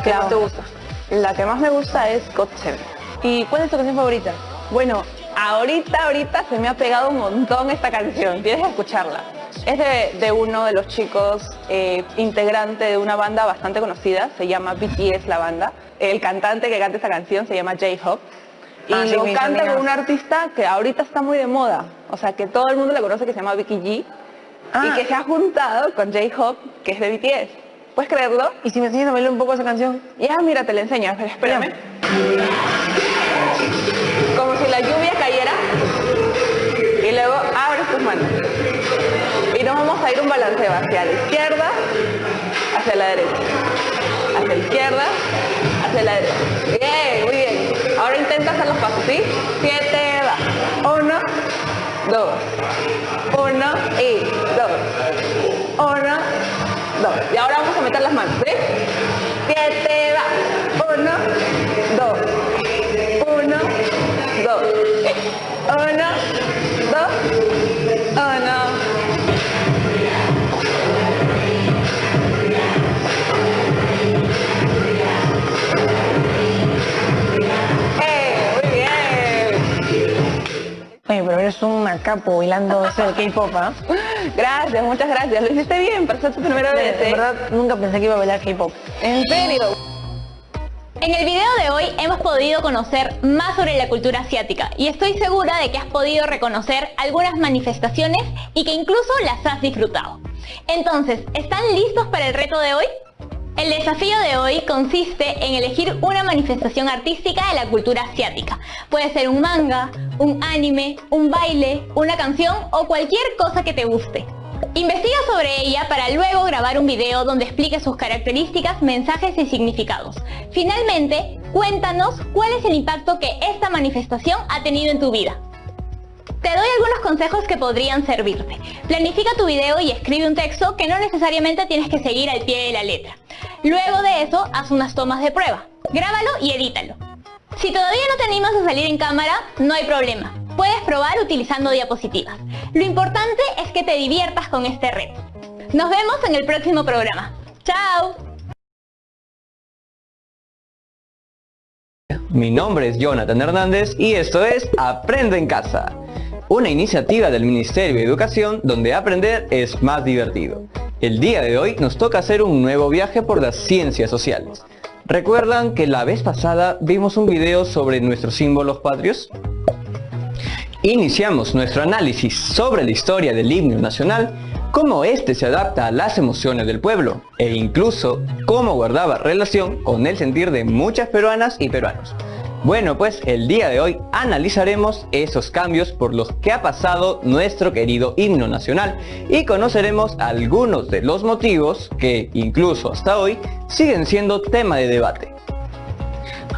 que más te gusta? La que más me gusta es GOT7. ¿Y cuál es tu canción favorita? Bueno, ahorita se me ha pegado un montón esta canción, tienes que escucharla. Es de uno de los chicos integrante de una banda bastante conocida, se llama BTS la banda. El cantante que canta esta canción se llama J-Hope. Y lo canta con un artista que ahorita está muy de moda, o sea que todo el mundo le conoce, que se llama Becky G. Y que se ha juntado con J-Hope, que es de BTS. ¿Puedes creerlo? ¿Y si me enseñas a bailar un poco esa canción? Ya, mira, te la enseño, espérame. Como si la lluvia cayera. Y luego abres tus manos. Y nos vamos a ir un balanceo hacia la izquierda, hacia la derecha. Hacia la izquierda, hacia la derecha. Bien, muy bien. Ahora intenta hacer los pasos, ¿sí? 7, va. 1, 2. 1 y 2. 1, 2. Y ahora vamos a meter las manos, ¿sí? 7, va. 1, 2. 1, 2. 1, 2. 1. Oye, pero eres un macapo bailando eso de K-pop, ¿ah? Gracias, muchas gracias. Lo hiciste bien, para ser tu primera vez. De verdad, nunca pensé que iba a bailar K-pop. ¿En serio? En el video de hoy hemos podido conocer más sobre la cultura asiática y estoy segura de que has podido reconocer algunas manifestaciones y que incluso las has disfrutado. Entonces, ¿están listos para el reto de hoy? El desafío de hoy consiste en elegir una manifestación artística de la cultura asiática. Puede ser un manga, un anime, un baile, una canción o cualquier cosa que te guste. Investiga sobre ella para luego grabar un video donde explique sus características, mensajes y significados. Finalmente, cuéntanos cuál es el impacto que esta manifestación ha tenido en tu vida. Te doy algunos consejos que podrían servirte. Planifica tu video y escribe un texto que no necesariamente tienes que seguir al pie de la letra. Luego de eso, haz unas tomas de prueba. Grábalo y edítalo. Si todavía no te animas a salir en cámara, no hay problema. Puedes probar utilizando diapositivas. Lo importante es que te diviertas con este reto. Nos vemos en el próximo programa. ¡Chao! Mi nombre es Jonathan Hernández y esto es Aprende en Casa, una iniciativa del Ministerio de Educación donde aprender es más divertido. El día de hoy nos toca hacer un nuevo viaje por las ciencias sociales. ¿Recuerdan que la vez pasada vimos un video sobre nuestros símbolos patrios? Iniciamos nuestro análisis sobre la historia del himno nacional, cómo este se adapta a las emociones del pueblo e incluso cómo guardaba relación con el sentir de muchas peruanas y peruanos. Bueno, pues el día de hoy analizaremos esos cambios por los que ha pasado nuestro querido himno nacional y conoceremos algunos de los motivos que, incluso hasta hoy, siguen siendo tema de debate.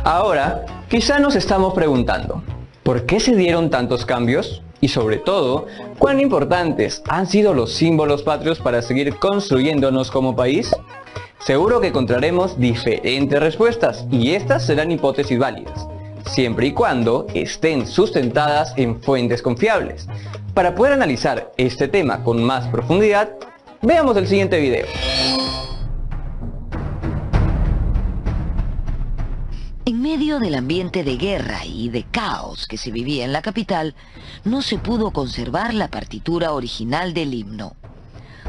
Ahora, quizá nos estamos preguntando, ¿por qué se dieron tantos cambios? Y sobre todo, ¿cuán importantes han sido los símbolos patrios para seguir construyéndonos como país? Seguro que encontraremos diferentes respuestas y estas serán hipótesis válidas, siempre y cuando estén sustentadas en fuentes confiables. Para poder analizar este tema con más profundidad, veamos el siguiente video. En medio del ambiente de guerra y de caos que se vivía en la capital, no se pudo conservar la partitura original del himno.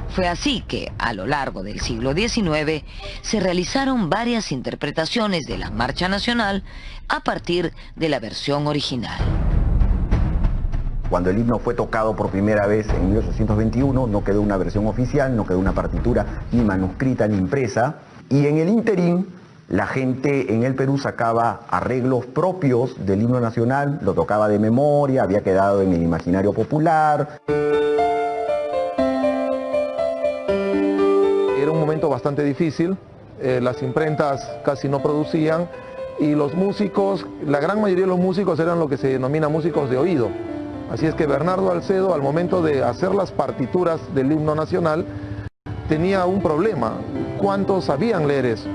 Fue así que, a lo largo del siglo XIX, se realizaron varias interpretaciones de la Marcha Nacional a partir de la versión original. Cuando el himno fue tocado por primera vez en 1821, no quedó una versión oficial, no quedó una partitura ni manuscrita ni impresa, y en el ínterin la gente en el Perú sacaba arreglos propios del himno nacional, lo tocaba de memoria, había quedado en el imaginario popular. Era un momento bastante difícil, las imprentas casi no producían y los músicos, la gran mayoría de los músicos eran lo que se denomina músicos de oído. Así es que Bernardo Alcedo, al momento de hacer las partituras del himno nacional, tenía un problema. ¿Cuántos sabían leer eso?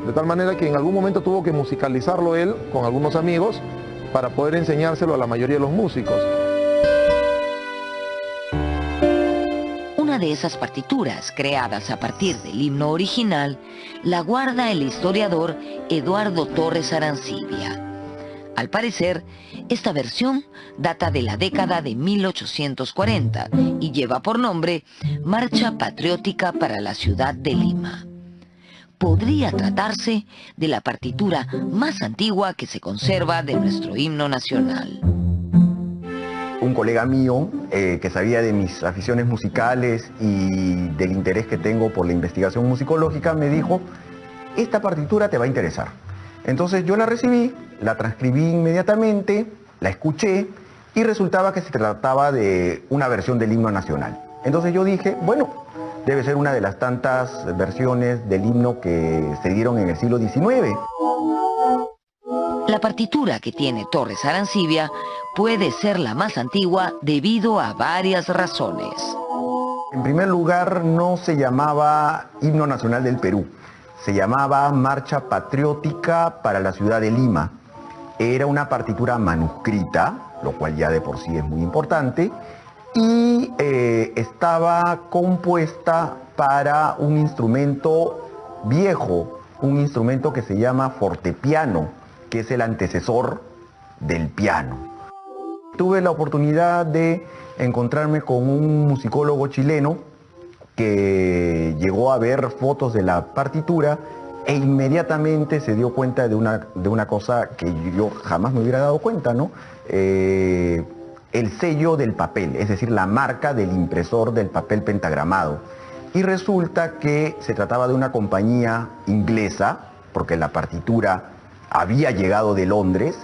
De tal manera que en algún momento tuvo que musicalizarlo él con algunos amigos para poder enseñárselo a la mayoría de los músicos. Una de esas partituras, creadas a partir del himno original, la guarda el historiador Eduardo Torres Arancibia. Al parecer, esta versión data de la década de 1840 y lleva por nombre Marcha Patriótica para la Ciudad de Lima. Podría tratarse de la partitura más antigua que se conserva de nuestro himno nacional. Un colega mío que sabía de mis aficiones musicales y del interés que tengo por la investigación musicológica me dijo: esta partitura te va a interesar. Entonces yo la recibí, la transcribí inmediatamente, la escuché y resultaba que se trataba de una versión del himno nacional. Entonces yo dije, bueno, debe ser una de las tantas versiones del himno que se dieron en el siglo XIX. La partitura que tiene Torres Arancibia puede ser la más antigua debido a varias razones. En primer lugar, no se llamaba Himno Nacional del Perú, se llamaba Marcha Patriótica para la Ciudad de Lima. Era una partitura manuscrita, lo cual ya de por sí es muy importante, y estaba compuesta para un instrumento viejo, un instrumento que se llama fortepiano, que es el antecesor del piano. Tuve la oportunidad de encontrarme con un musicólogo chileno que llegó a ver fotos de la partitura e inmediatamente se dio cuenta de una cosa que yo jamás me hubiera dado cuenta, ¿no? El sello del papel, es decir, la marca del impresor del papel pentagramado. Y resulta que se trataba de una compañía inglesa, porque la partitura había llegado de Londres,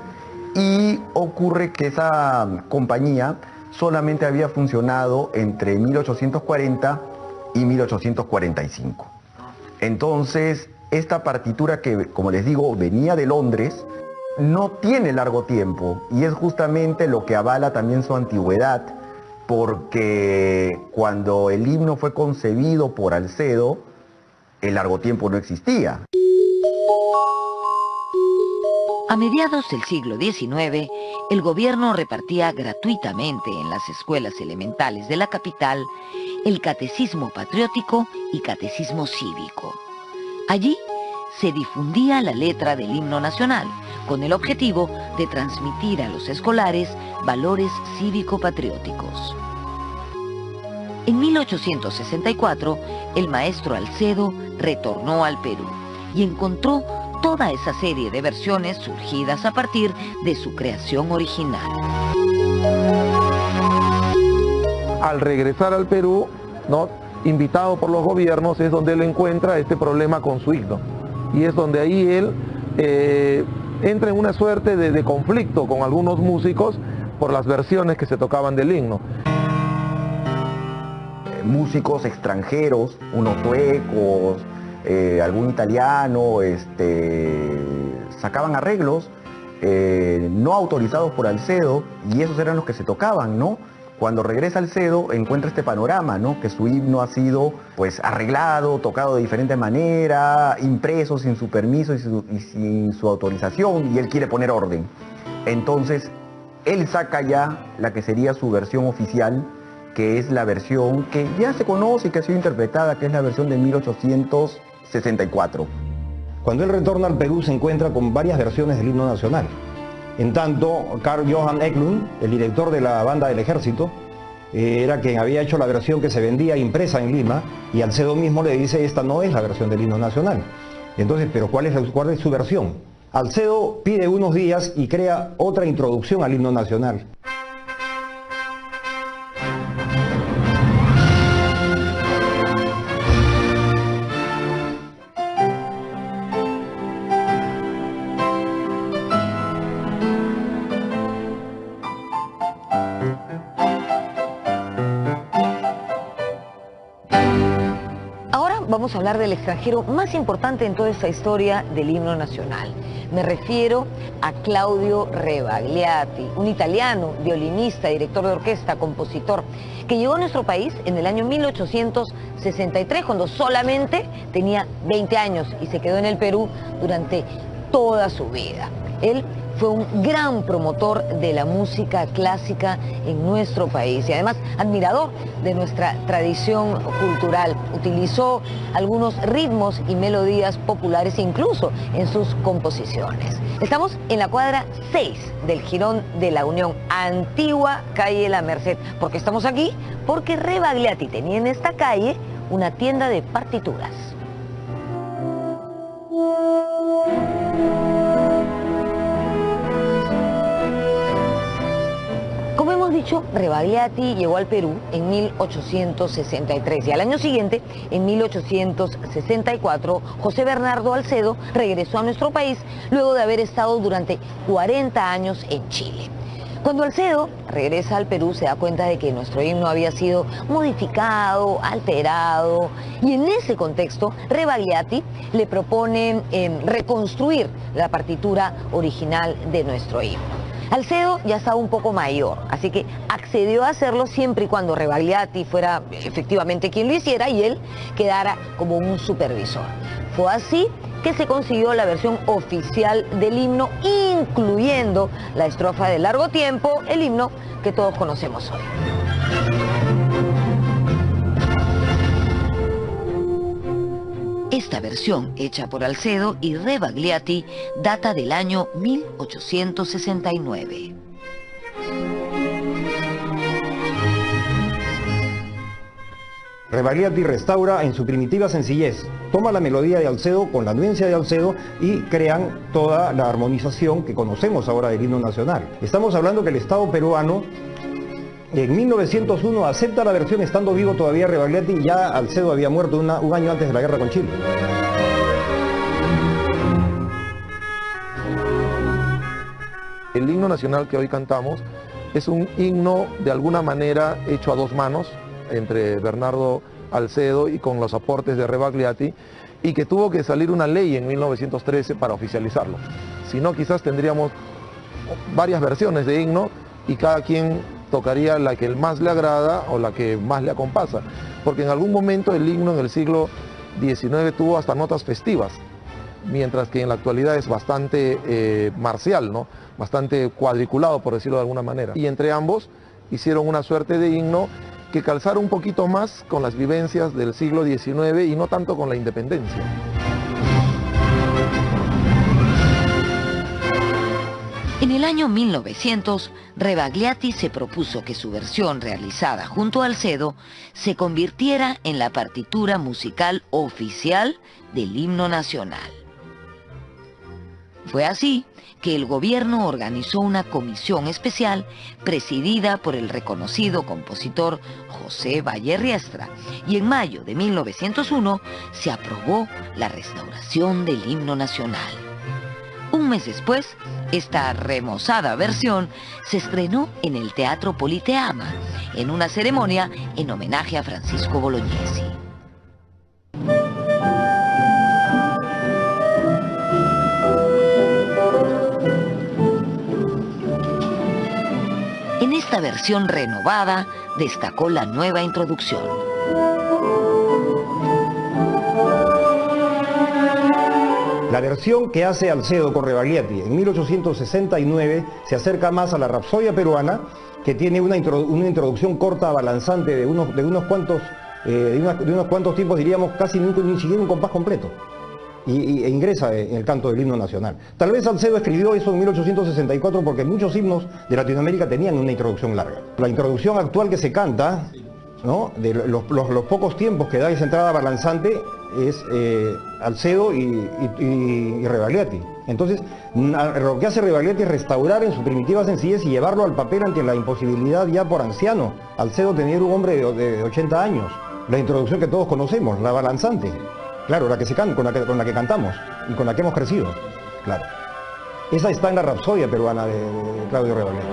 y ocurre que esa compañía solamente había funcionado entre 1840 y 1845. Entonces, esta partitura que, como les digo, venía de Londres, no tiene largo tiempo, y es justamente lo que avala también su antigüedad, porque cuando el himno fue concebido por Alcedo, el largo tiempo no existía. A mediados del siglo XIX, el gobierno repartía gratuitamente en las escuelas elementales de la capital el catecismo patriótico y catecismo cívico. Allí se difundía la letra del himno nacional, con el objetivo de transmitir a los escolares valores cívico-patrióticos. En 1864, el maestro Alcedo retornó al Perú y encontró toda esa serie de versiones surgidas a partir de su creación original. Al regresar al Perú, ¿no?, invitado por los gobiernos, es donde él encuentra este problema con su himno. Y es donde ahí él entra en una suerte de conflicto con algunos músicos por las versiones que se tocaban del himno. Músicos extranjeros, unos suecos, algún italiano, sacaban arreglos no autorizados por Alcedo, y esos eran los que se tocaban, ¿no? Cuando regresa Alcedo encuentra este panorama, ¿no?, que su himno ha sido pues arreglado, tocado de diferente manera, impreso sin su permiso y sin su autorización, y él quiere poner orden. Entonces él saca ya la que sería su versión oficial, que es la versión que ya se conoce y que ha sido interpretada, que es la versión de 1864. Cuando él retorna al Perú se encuentra con varias versiones del himno nacional. En tanto, Carl Johan Eklund, el director de la banda del ejército, era quien había hecho la versión que se vendía impresa en Lima, y Alcedo mismo le dice: esta no es la versión del himno nacional. Entonces, ¿pero cuál es su versión? Alcedo pide unos días y crea otra introducción al himno nacional. Vamos a hablar del extranjero más importante en toda esta historia del himno nacional. Me refiero a Claudio Rebagliati, un italiano, violinista, director de orquesta, compositor, que llegó a nuestro país en el año 1863, cuando solamente tenía 20 años, y se quedó en el Perú durante toda su vida. Él fue un gran promotor de la música clásica en nuestro país y además admirador de nuestra tradición cultural. Utilizó algunos ritmos y melodías populares incluso en sus composiciones. Estamos en la cuadra 6 del Jirón de la Unión, antigua calle La Merced. ¿Por qué estamos aquí? Porque Rebagliati tenía en esta calle una tienda de partituras. Como hemos dicho, Rebagliati llegó al Perú en 1863 y al año siguiente, en 1864, José Bernardo Alcedo regresó a nuestro país luego de haber estado durante 40 años en Chile. Cuando Alcedo regresa al Perú se da cuenta de que nuestro himno había sido modificado, alterado, y en ese contexto Rebagliati le propone reconstruir la partitura original de nuestro himno. Alcedo ya estaba un poco mayor, así que accedió a hacerlo siempre y cuando Rebagliati fuera efectivamente quien lo hiciera y él quedara como un supervisor. Fue así que se consiguió la versión oficial del himno, incluyendo la estrofa de Largo Tiempo, el himno que todos conocemos hoy. Esta versión, hecha por Alcedo y Rebagliati, data del año 1869. Rebagliati restaura en su primitiva sencillez, toma la melodía de Alcedo con la anuencia de Alcedo y crean toda la armonización que conocemos ahora del himno nacional. Estamos hablando que el Estado peruano en 1901 acepta la versión estando vivo todavía Rebagliati, y ya Alcedo había muerto un año antes de la guerra con Chile. El himno nacional que hoy cantamos es un himno de alguna manera hecho a dos manos, entre Bernardo Alcedo y con los aportes de Rebagliati, y que tuvo que salir una ley en 1913 para oficializarlo. Si no, quizás tendríamos varias versiones de himno y cada quien tocaría la que más le agrada o la que más le acompasa, porque en algún momento el himno en el siglo XIX tuvo hasta notas festivas, mientras que en la actualidad es bastante marcial, ¿no? Bastante cuadriculado, por decirlo de alguna manera. Y entre ambos hicieron una suerte de himno que calzara un poquito más con las vivencias del siglo XIX y no tanto con la independencia. En el año 1900, Rebagliati se propuso que su versión realizada junto a Alcedo se convirtiera en la partitura musical oficial del himno nacional. Fue así que el gobierno organizó una comisión especial presidida por el reconocido compositor José Valle Riestra, y en mayo de 1901 se aprobó la restauración del himno nacional. Un mes después, esta remozada versión se estrenó en el Teatro Politeama, en una ceremonia en homenaje a Francisco Bolognesi. En esta versión renovada destacó la nueva introducción. La versión que hace Alcedo con Rebagliati en 1869 se acerca más a la rapsodia peruana, que tiene una introducción corta, balanzante de unos cuantos tiempos, diríamos casi ni siquiera un compás completo. E ingresa en el canto del himno nacional. Tal vez Alcedo escribió eso en 1864 porque muchos himnos de Latinoamérica tenían una introducción larga. La introducción actual que se canta, ¿no?, de los pocos tiempos que da esa entrada balanzante, es Alcedo y Rebagliati. Entonces, lo que hace Rebagliati es restaurar en su primitiva sencillez y llevarlo al papel ante la imposibilidad ya por anciano. Alcedo tenía un hombre de 80 años. La introducción que todos conocemos, la balanzante. Claro, la que se canta, con la que cantamos y con la que hemos crecido, claro. Esa está en la rapsodia peruana de Claudio Rebagliati.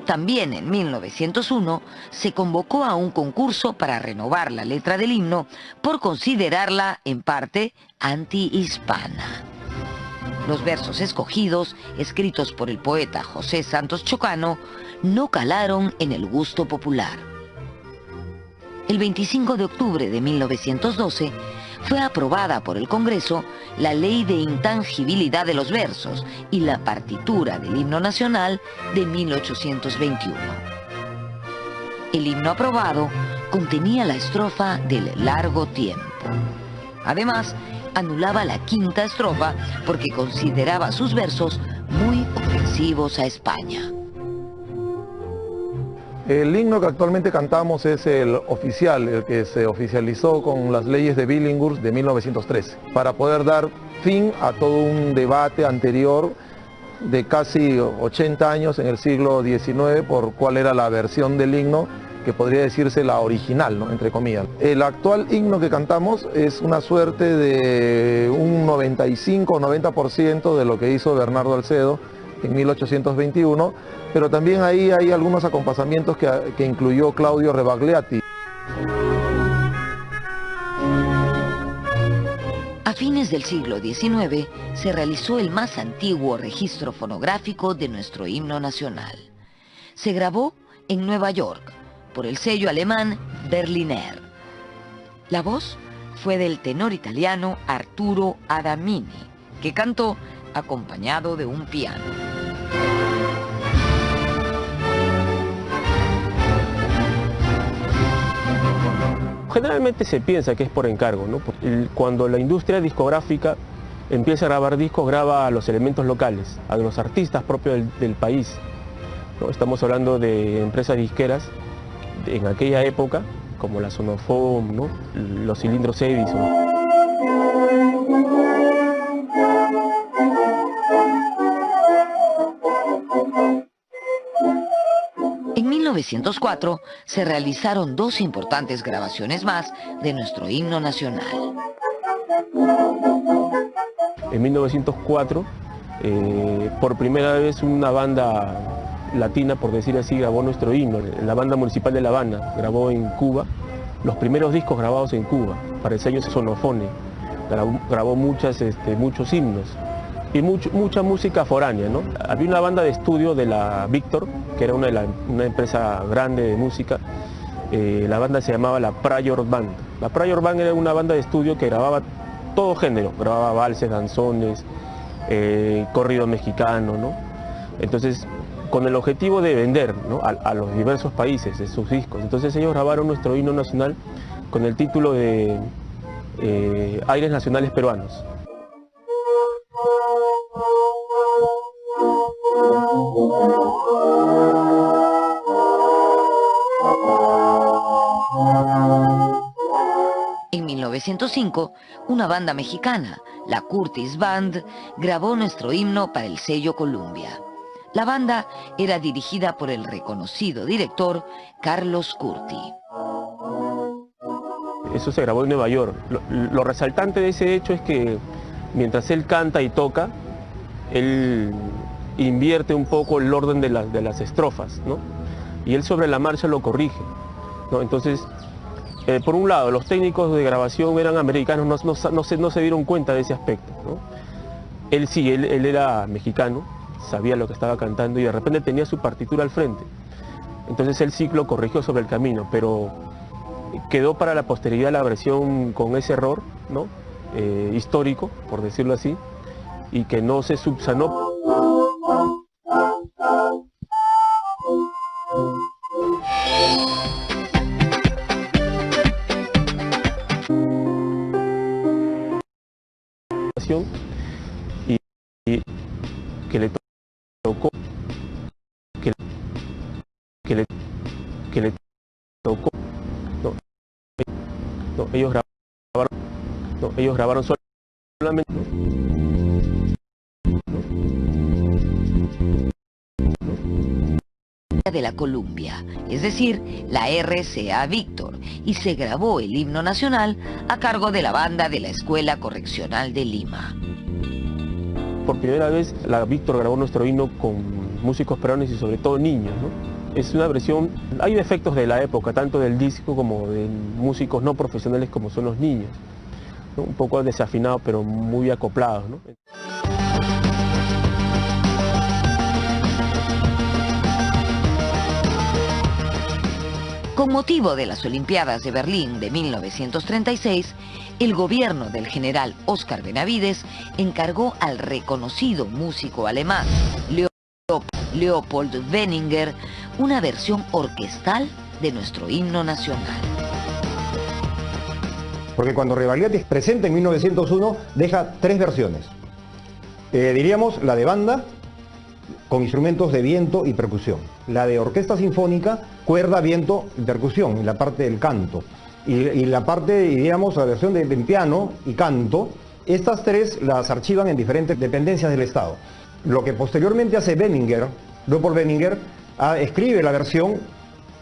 También en 1901 se convocó a un concurso para renovar la letra del himno por considerarla en parte antihispana. Los versos escogidos, escritos por el poeta José Santos Chocano, no calaron en el gusto popular. El 25 de octubre de 1912 fue aprobada por el Congreso la Ley de Intangibilidad de los Versos y la partitura del himno nacional de 1821. El himno aprobado contenía la estrofa del largo tiempo. Además, anulaba la quinta estrofa porque consideraba sus versos muy ofensivos a España. El himno que actualmente cantamos es el oficial, el que se oficializó con las leyes de Billinghurst de 1913, para poder dar fin a todo un debate anterior de casi 80 años en el siglo XIX por cuál era la versión del himno que podría decirse la original, ¿no?, entre comillas. El actual himno que cantamos es una suerte de un 95 o 90% de lo que hizo Bernardo Alcedo en 1821, pero también ahí hay algunos acompasamientos que incluyó Claudio Rebagliati. A fines del siglo XIX se realizó el más antiguo registro fonográfico de nuestro himno nacional. Se grabó en Nueva York por el sello alemán Berliner. La voz fue del tenor italiano Arturo Adamini, que cantó acompañado de un piano. Generalmente se piensa que es por encargo, ¿no? Cuando la industria discográfica empieza a grabar discos, graba a los elementos locales, a los artistas propios del país, ¿no? Estamos hablando de empresas disqueras en aquella época, como la Sonofon, ¿no?, los cilindros Edison. En 1904 se realizaron dos importantes grabaciones más de nuestro himno nacional. En 1904, por primera vez una banda latina, por decir así, grabó nuestro himno. La banda municipal de La Habana grabó en Cuba los primeros discos grabados en Cuba para el sello Sonofone. Grabó muchos himnos y mucha música foránea, ¿no? Había una banda de estudio de la Víctor, que era una empresa grande de música. La banda se llamaba la Pryor Band. La Pryor Band era una banda de estudio que grababa todo género, grababa valses, danzones, corrido mexicano, ¿no? Entonces, con el objetivo de vender, ¿no?, a los diversos países sus discos. Entonces ellos grabaron nuestro himno nacional con el título de Aires Nacionales Peruanos. En 1905, una banda mexicana, la Curtis Band, grabó nuestro himno para el sello Columbia. La banda era dirigida por el reconocido director Carlos Curti. Eso se grabó en Nueva York. Lo resaltante de ese hecho es que mientras él canta y toca, él invierte un poco el orden de las estrofas, ¿no? Y él sobre la marcha lo corrige, ¿no? Entonces, por un lado, los técnicos de grabación eran americanos, no se dieron cuenta de ese aspecto, ¿no? Él sí, él era mexicano, sabía lo que estaba cantando y de repente tenía su partitura al frente. Entonces él sí lo corrigió sobre el camino, pero quedó para la posteridad la versión con ese error, ¿no?, histórico, por decirlo así, y que no se subsanó. Y que le tocó que le tocó ellos grabaron solamente de la Columbia, es decir, la RCA Víctor, y se grabó el himno nacional a cargo de la banda de la Escuela Correccional de Lima. Por primera vez la Víctor grabó nuestro himno con músicos peruanos y sobre todo niños, ¿no? Es una versión, hay efectos de la época, tanto del disco como de músicos no profesionales como son los niños, ¿no? Un poco desafinados pero muy acoplados, ¿no? Con motivo de las Olimpiadas de Berlín de 1936, el gobierno del general Óscar Benavides encargó al reconocido músico alemán Leopold Weninger una versión orquestal de nuestro himno nacional. Porque cuando Revaliati presenta en 1901, deja 3 versiones. Diríamos la de banda, con instrumentos de viento y percusión. La de orquesta sinfónica, cuerda, viento y percusión, en la parte del canto. Y la parte, diríamos, la versión de piano y canto, estas 3 las archivan en diferentes dependencias del Estado. Lo que posteriormente hace Weninger, Leopold Weninger, escribe la versión,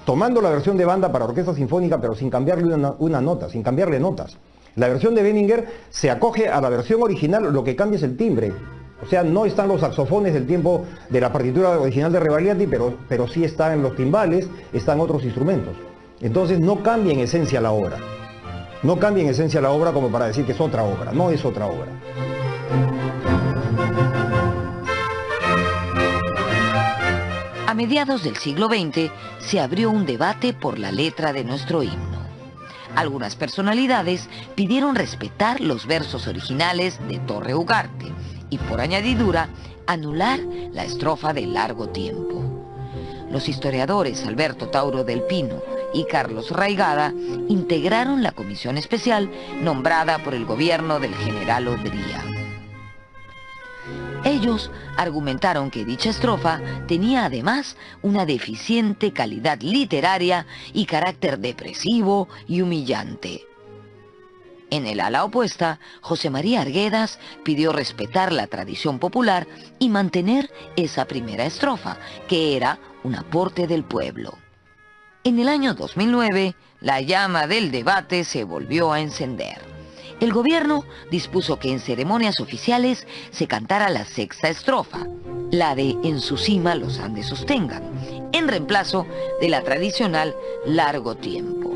tomando la versión de banda para orquesta sinfónica, pero sin cambiarle una nota, sin cambiarle notas. La versión de Weninger se acoge a la versión original, lo que cambia es el timbre. O sea, no están los saxofones del tiempo de la partitura original de Revaliati, pero sí están los timbales, están otros instrumentos. Entonces no cambia en esencia la obra. No cambia en esencia la obra como para decir que es otra obra, no es otra obra. A mediados del siglo XX se abrió un debate por la letra de nuestro himno. Algunas personalidades pidieron respetar los versos originales de Torre Ugarte y, por añadidura, anular la estrofa de Largo Tiempo. Los historiadores Alberto Tauro del Pino y Carlos Raigada integraron la comisión especial nombrada por el gobierno del general Odría. Ellos argumentaron que dicha estrofa tenía además una deficiente calidad literaria y carácter depresivo y humillante. En el ala opuesta, José María Arguedas pidió respetar la tradición popular y mantener esa primera estrofa, que era un aporte del pueblo. En el año 2009, la llama del debate se volvió a encender. El gobierno dispuso que en ceremonias oficiales se cantara la sexta estrofa, la de En su cima los Andes sostengan, en reemplazo de la tradicional Largo Tiempo.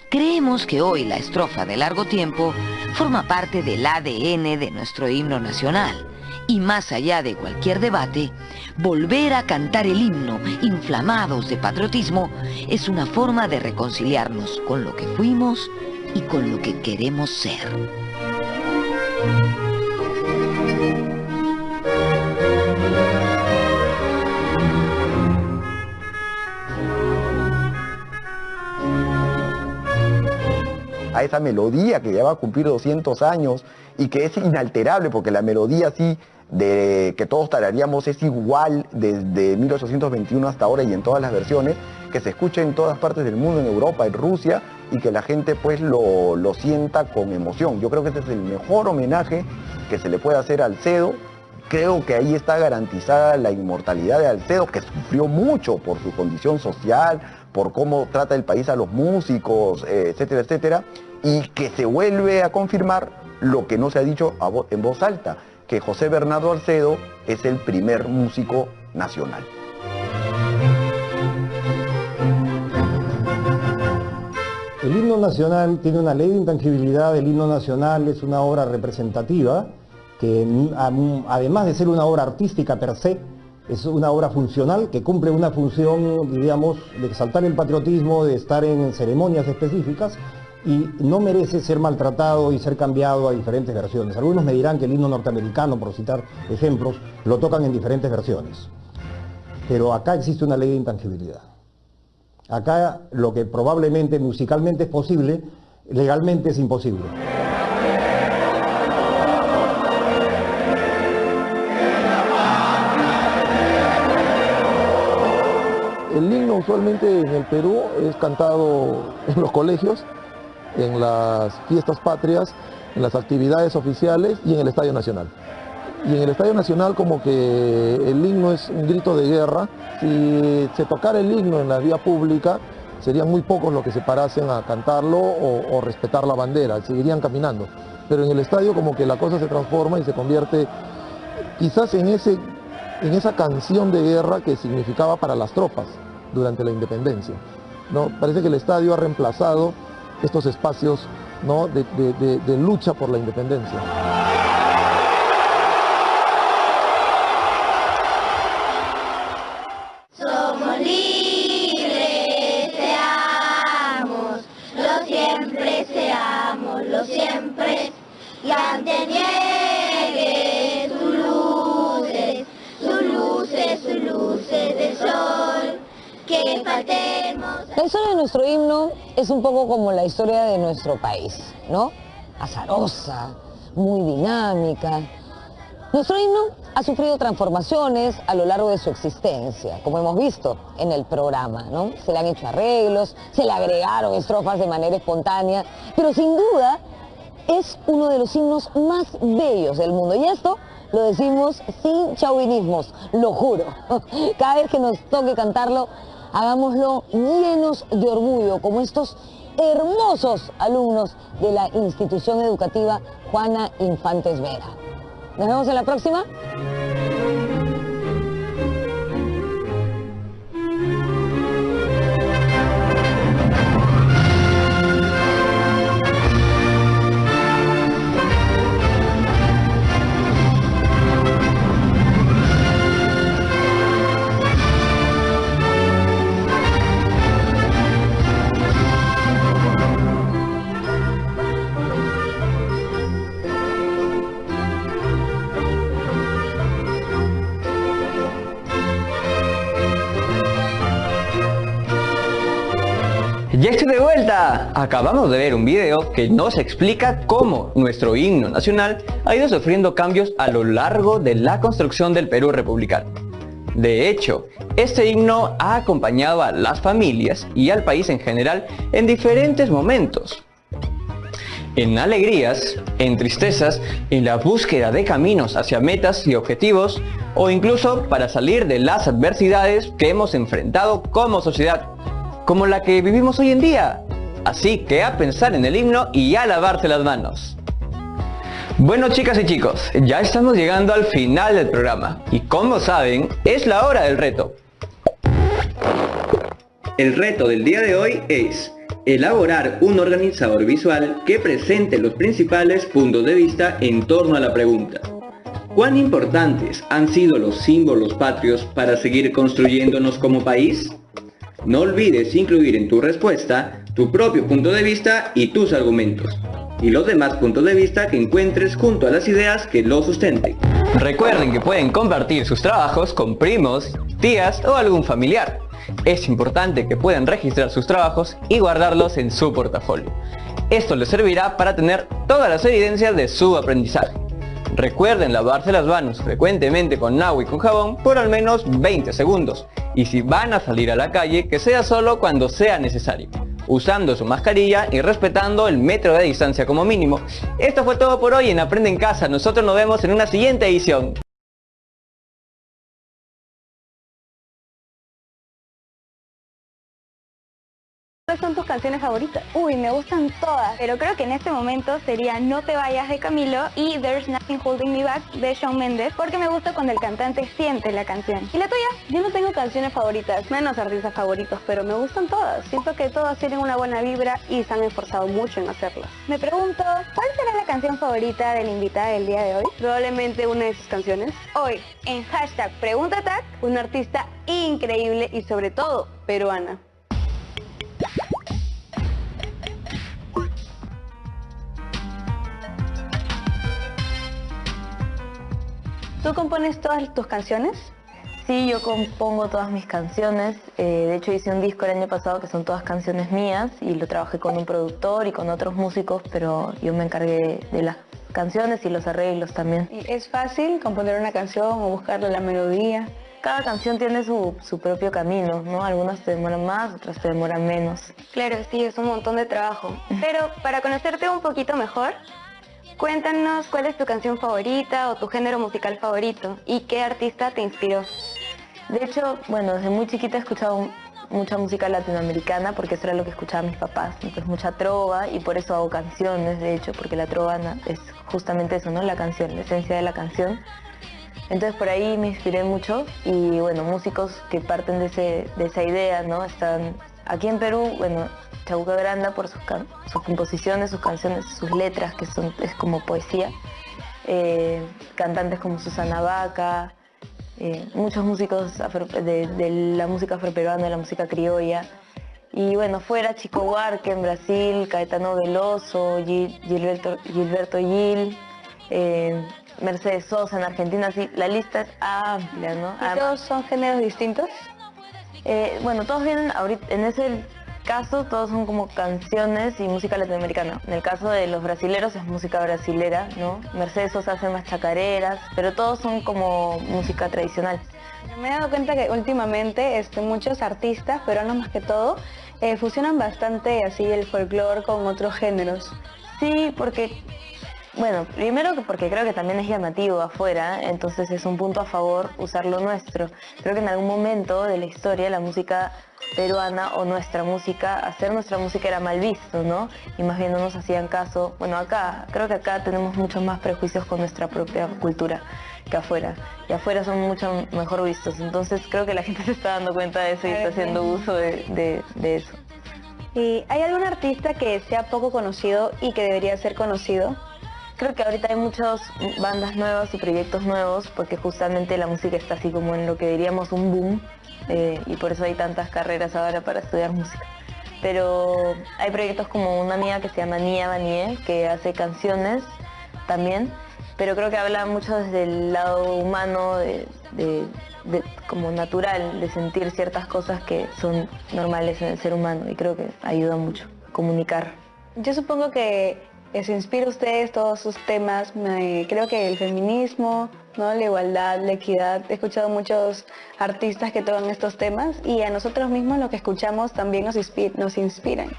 Creemos que hoy la estrofa de Largo Tiempo forma parte del ADN de nuestro himno nacional y, más allá de cualquier debate, volver a cantar el himno inflamados de patriotismo es una forma de reconciliarnos con lo que fuimos y con lo que queremos ser. A esa melodía que ya va a cumplir 200 años y que es inalterable, porque la melodía sí de que todos tarareamos es igual desde 1821 hasta ahora y en todas las versiones, que se escucha en todas partes del mundo, en Europa, en Rusia, y que la gente pues lo sienta con emoción. Yo creo que este es el mejor homenaje que se le puede hacer a Alcedo. Creo que ahí está garantizada la inmortalidad de Alcedo, que sufrió mucho por su condición social, por cómo trata el país a los músicos, etcétera, etcétera, y que se vuelve a confirmar lo que no se ha dicho en voz alta, que José Bernardo Alcedo es el primer músico nacional. El himno nacional tiene una ley de intangibilidad. El himno nacional es una obra representativa que, además de ser una obra artística per se, es una obra funcional que cumple una función, diríamos, de exaltar el patriotismo, de estar en ceremonias específicas, y no merece ser maltratado y ser cambiado a diferentes versiones. Algunos me dirán que el himno norteamericano, por citar ejemplos, lo tocan en diferentes versiones. Pero acá existe una ley de intangibilidad. Acá lo que probablemente musicalmente es posible, legalmente es imposible. El himno usualmente en el Perú es cantado en los colegios, en las fiestas patrias, en las actividades oficiales y en el Estadio Nacional. Y en el Estadio Nacional como que el himno es un grito de guerra. Si se tocara el himno en la vía pública, serían muy pocos los que se parasen a cantarlo o respetar la bandera, seguirían caminando. Pero en el estadio como que la cosa se transforma y se convierte quizás en ese en esa canción de guerra que significaba para las tropas durante la independencia, ¿no? Parece que el estadio ha reemplazado estos espacios, ¿no?, de lucha por la independencia. Somos libres, seamos los siempre, y ante nieve sus luces del sol, que faltemos. La historia de nuestro himno es un poco como la historia de nuestro país, ¿no? Azarosa, muy dinámica. Nuestro himno ha sufrido transformaciones a lo largo de su existencia, como hemos visto en el programa, ¿no? Se le han hecho arreglos, se le agregaron estrofas de manera espontánea, pero sin duda es uno de los himnos más bellos del mundo. Y esto lo decimos sin chauvinismos, lo juro. Cada vez que nos toque cantarlo, hagámoslo llenos de orgullo, como estos hermosos alumnos de la institución educativa Juana Infantes Vera. Nos vemos en la próxima. ¡Ya estoy de vuelta! Acabamos de ver un video que nos explica cómo nuestro himno nacional ha ido sufriendo cambios a lo largo de la construcción del Perú republicano. De hecho, este himno ha acompañado a las familias y al país en general en diferentes momentos. En alegrías, en tristezas, en la búsqueda de caminos hacia metas y objetivos, o incluso para salir de las adversidades que hemos enfrentado como sociedad, como la que vivimos hoy en día. Así que a pensar en el himno y a lavarse las manos. Bueno, chicas y chicos, ya estamos llegando al final del programa y como saben, es la hora del reto. El reto del día de hoy es elaborar un organizador visual que presente los principales puntos de vista en torno a la pregunta: ¿cuán importantes han sido los símbolos patrios para seguir construyéndonos como país? No olvides incluir en tu respuesta tu propio punto de vista y tus argumentos, y los demás puntos de vista que encuentres junto a las ideas que lo sustenten. Recuerden que pueden compartir sus trabajos con primos, tías o algún familiar. Es importante que puedan registrar sus trabajos y guardarlos en su portafolio. Esto les servirá para tener todas las evidencias de su aprendizaje. Recuerden lavarse las manos frecuentemente con agua y con jabón por al menos 20 segundos. Y si van a salir a la calle, que sea solo cuando sea necesario, usando su mascarilla y respetando el metro de distancia como mínimo. Esto fue todo por hoy en Aprende en Casa. Nosotros nos vemos en una siguiente edición. ¿Cuáles son tus canciones favoritas? Uy, me gustan todas, pero creo que en este momento sería No te vayas de Camilo y There's Nothing Holding Me Back de Shawn Mendes, porque me gusta cuando el cantante siente la canción. ¿Y la tuya? Yo no tengo canciones favoritas, menos artistas favoritos, pero me gustan todas. Siento que todas tienen una buena vibra y se han esforzado mucho en hacerlas. Me pregunto, ¿cuál será la canción favorita de la invitada del día de hoy? Probablemente una de sus canciones. Hoy, en hashtag Pregunta Tag, una artista increíble y sobre todo peruana. ¿Tú compones todas tus canciones? Sí, yo compongo todas mis canciones. De hecho hice un disco el año pasado que son todas canciones mías y lo trabajé con un productor y con otros músicos, pero yo me encargué de las canciones y los arreglos también. ¿Y es fácil componer una canción o buscarle la melodía? Cada canción tiene su propio camino, ¿no? Algunas te demoran más, otras te demoran menos. Claro, sí, es un montón de trabajo. Pero para conocerte un poquito mejor, cuéntanos cuál es tu canción favorita o tu género musical favorito y qué artista te inspiró. De hecho, bueno, desde muy chiquita he escuchado mucha música latinoamericana porque eso era lo que escuchaban mis papás. Entonces mucha trova y por eso hago canciones, de hecho, porque la trova es justamente eso, ¿no? La canción, la esencia de la canción. Entonces por ahí me inspiré mucho y bueno, músicos que parten de esa idea, ¿no? Están aquí en Perú, bueno, Chabuca Granda por sus composiciones, sus canciones, sus letras, que es como poesía. Cantantes como Susana Baca, muchos músicos de la música afroperuana, de la música criolla. Y bueno, fuera Chico Buarque en Brasil, Caetano Veloso, Gilberto Gil, Mercedes Sosa en Argentina, así, la lista es amplia, ¿no? ¿Y todos son géneros distintos? Bueno, todos vienen ahorita, en ese caso todos son como canciones y música latinoamericana. En el caso de los brasileros es música brasilera, ¿no? Mercedes Sosa hace más chacareras, pero todos son como música tradicional. Me he dado cuenta que últimamente muchos artistas, peruanos más que todo, fusionan bastante así el folclore con otros géneros. Sí, porque, bueno, primero porque creo que también es llamativo afuera, entonces es un punto a favor usar lo nuestro. Creo que en algún momento de la historia la música peruana o nuestra música, hacer nuestra música era mal visto, ¿no? Y más bien no nos hacían caso. Bueno, creo que acá tenemos muchos más prejuicios con nuestra propia cultura que afuera. Y afuera son mucho mejor vistos. Entonces creo que la gente se está dando cuenta de eso y está haciendo uso de eso. ¿Y hay algún artista que sea poco conocido y que debería ser conocido? Creo que ahorita hay muchas bandas nuevas y proyectos nuevos porque justamente la música está así como en lo que diríamos un boom. Y por eso hay tantas carreras ahora para estudiar música. Pero hay proyectos como una amiga que se llama Nia Baniel, que hace canciones también, pero creo que habla mucho desde el lado humano, como natural, de sentir ciertas cosas que son normales en el ser humano, y creo que ayuda mucho a comunicar. Yo supongo que se inspira a ustedes todos sus temas, creo que el feminismo, ¿no? La igualdad, la equidad. He escuchado muchos artistas que tocan estos temas y a nosotros mismos lo que escuchamos también nos inspiran.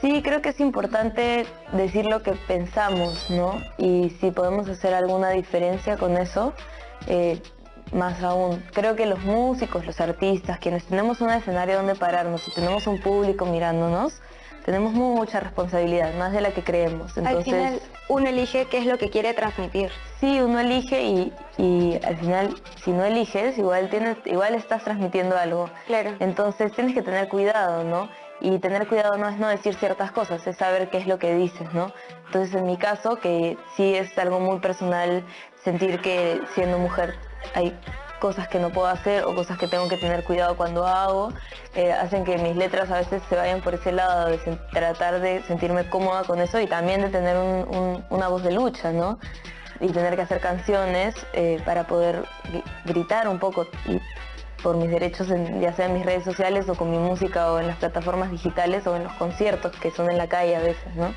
Sí, creo que es importante decir lo que pensamos, ¿no? Y si podemos hacer alguna diferencia con eso, más aún. Creo que los músicos, los artistas, quienes tenemos un escenario donde pararnos y tenemos un público mirándonos, tenemos mucha responsabilidad, más de la que creemos. Entonces, al final uno elige qué es lo que quiere transmitir. Sí, uno elige y al final si no eliges igual estás transmitiendo algo. Claro. Entonces tienes que tener cuidado, ¿no? Y tener cuidado no es no decir ciertas cosas, es saber qué es lo que dices, ¿no? Entonces en mi caso, que sí es algo muy personal, sentir que siendo mujer hay cosas que no puedo hacer o cosas que tengo que tener cuidado cuando hago, hacen que mis letras a veces se vayan por ese lado, de tratar de sentirme cómoda con eso y también de tener una voz de lucha, ¿no? Y tener que hacer canciones para poder gritar un poco y por mis derechos, ya sea en mis redes sociales o con mi música o en las plataformas digitales o en los conciertos que son en la calle a veces, ¿no?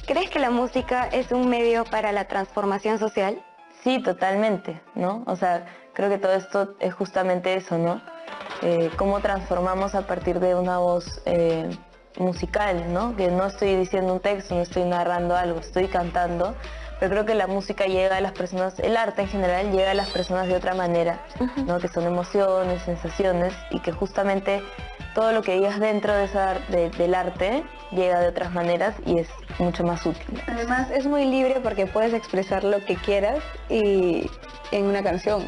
¿Crees que la música es un medio para la transformación social? Sí, totalmente, ¿no? O sea, creo que todo esto es justamente eso, ¿no? Cómo transformamos a partir de una voz musical, ¿no? Que no estoy diciendo un texto, no estoy narrando algo, estoy cantando, pero creo que la música llega a las personas, el arte en general llega a las personas de otra manera, ¿no? Que son emociones, sensaciones, y que justamente todo lo que digas dentro del arte llega de otras maneras y es mucho más útil. Además es muy libre porque puedes expresar lo que quieras y en una canción.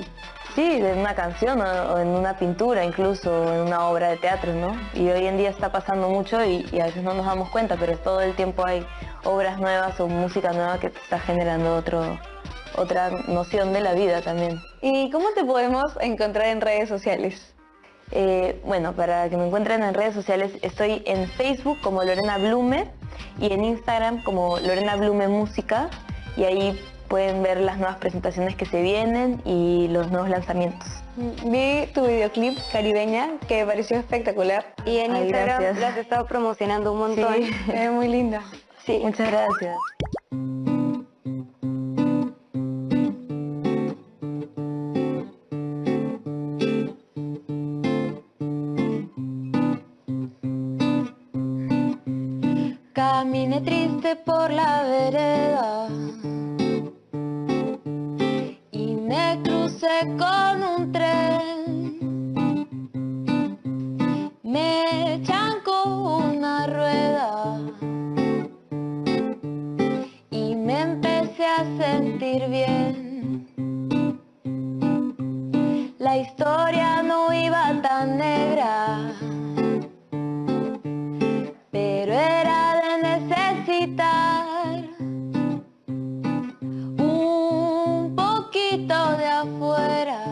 Sí, en una canción o en una pintura incluso, o en una obra de teatro, ¿no? Y hoy en día está pasando mucho y a veces no nos damos cuenta, pero todo el tiempo hay obras nuevas o música nueva que te está generando otra noción de la vida también. ¿Y cómo te podemos encontrar en redes sociales? Bueno, para que me encuentren en redes sociales, estoy en Facebook como Lorena Blume y en Instagram como Lorena Blume Música, y ahí pueden ver las nuevas presentaciones que se vienen y los nuevos lanzamientos. Vi tu videoclip Caribeña, que me pareció espectacular. Y en Instagram la has estado promocionando un montón. Sí, es muy linda. Sí, muchas gracias. Caminé triste por la vereda y me crucé con un tren. Me chancó una rueda y me empecé a sentir bien. negra, pero era de necesitar un poquito de afuera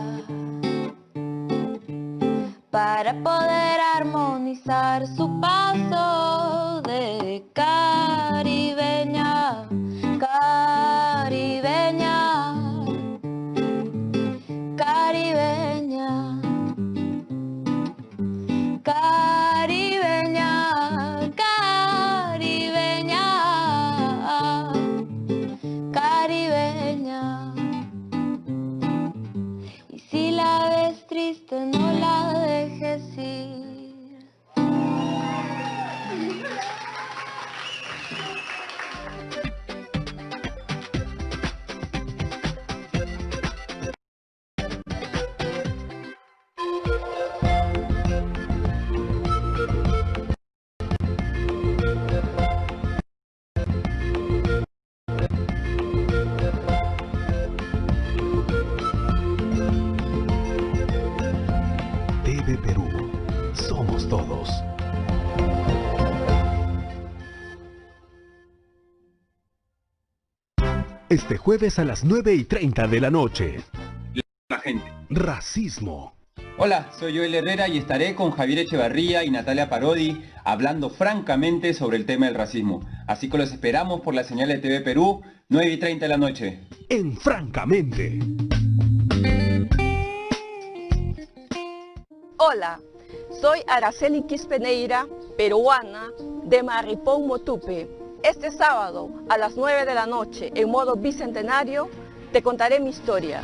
para poder armonizar su paso de caribeña, caribeña, caribeña, caribeña, caribeña, caribeña. Y si la ves triste, no la dejes ir. TV Perú, somos todos. Este jueves a las 9:30 de la noche. La gente. Racismo. Hola, soy Joel Herrera y estaré con Javier Echevarría y Natalia Parodi hablando francamente sobre el tema del racismo. Así que los esperamos por la señal de TV Perú, 9:30 de la noche. En Francamente. Hola, soy Araceli Quispeneira, peruana de Maripón, Motupe. Este sábado a las 9 de la noche, en modo bicentenario, te contaré mi historia.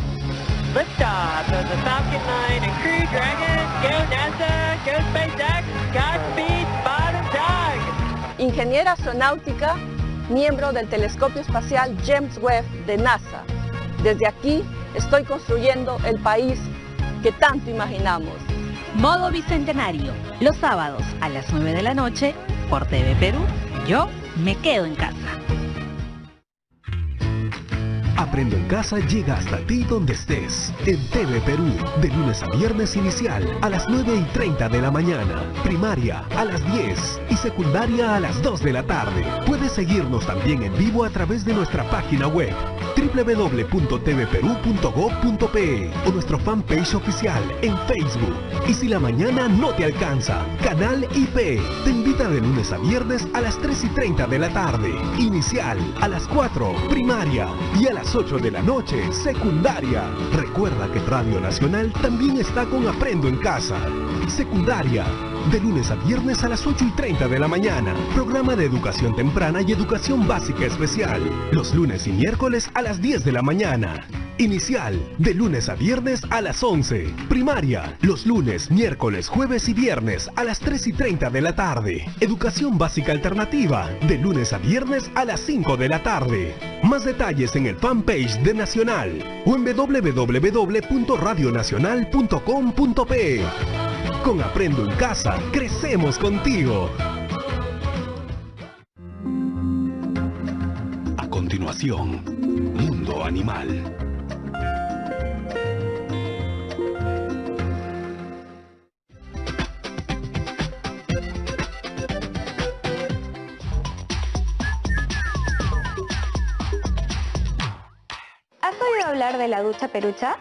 Liftoff of the Falcon 9 and Crew Dragon, go NASA, go SpaceX, Godspeed, bottom dog. Ingeniera astronáutica, miembro del telescopio espacial James Webb de NASA. Desde aquí estoy construyendo el país que tanto imaginamos. Modo Bicentenario, los sábados a las 9 de la noche por TV Perú. Yo me quedo en casa. Aprendo en casa llega hasta ti donde estés. En TV Perú, de lunes a viernes inicial a las 9:30 de la mañana, primaria a las 10 y secundaria a las 2 de la tarde. Puedes seguirnos también en vivo a través de nuestra página web www.tvperú.gov.pe o nuestro fanpage oficial en Facebook. Y si la mañana no te alcanza, Canal IP te invita de lunes a viernes a las 3:30 de la tarde, inicial a las 4, primaria, y a las 8 de la noche, secundaria. Recuerda que Radio Nacional también está con Aprendo en Casa. Secundaria, de lunes a viernes a las 8:30 de la mañana. Programa de educación temprana y educación básica especial. Los lunes y miércoles a las 10 de la mañana. Inicial, de lunes a viernes a las 11. Primaria, los lunes, miércoles, jueves y viernes a las 3:30 de la tarde. Educación básica alternativa, de lunes a viernes a las 5 de la tarde. Más detalles en el fanpage de Nacional o en www.radionacional.com.pe. Con Aprendo en Casa, crecemos contigo. A continuación, Mundo Animal. ¿Has oído hablar de la ducha perucha?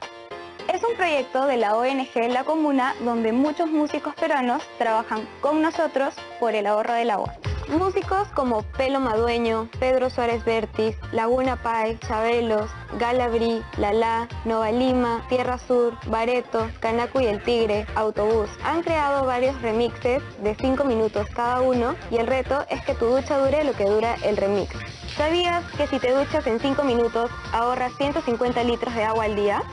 Es un proyecto de la ONG La Comuna donde muchos músicos peruanos trabajan con nosotros por el ahorro del agua. Músicos como Pelo Madueño, Pedro Suárez Vértiz, Laguna Pai, Chabelos, Galabrí, Lala, Nova Lima, Tierra Sur, Bareto, Canacu y el Tigre, Autobús han creado varios remixes de 5 minutos cada uno y el reto es que tu ducha dure lo que dura el remix. ¿Sabías que si te duchas en 5 minutos ahorras 150 litros de agua al día?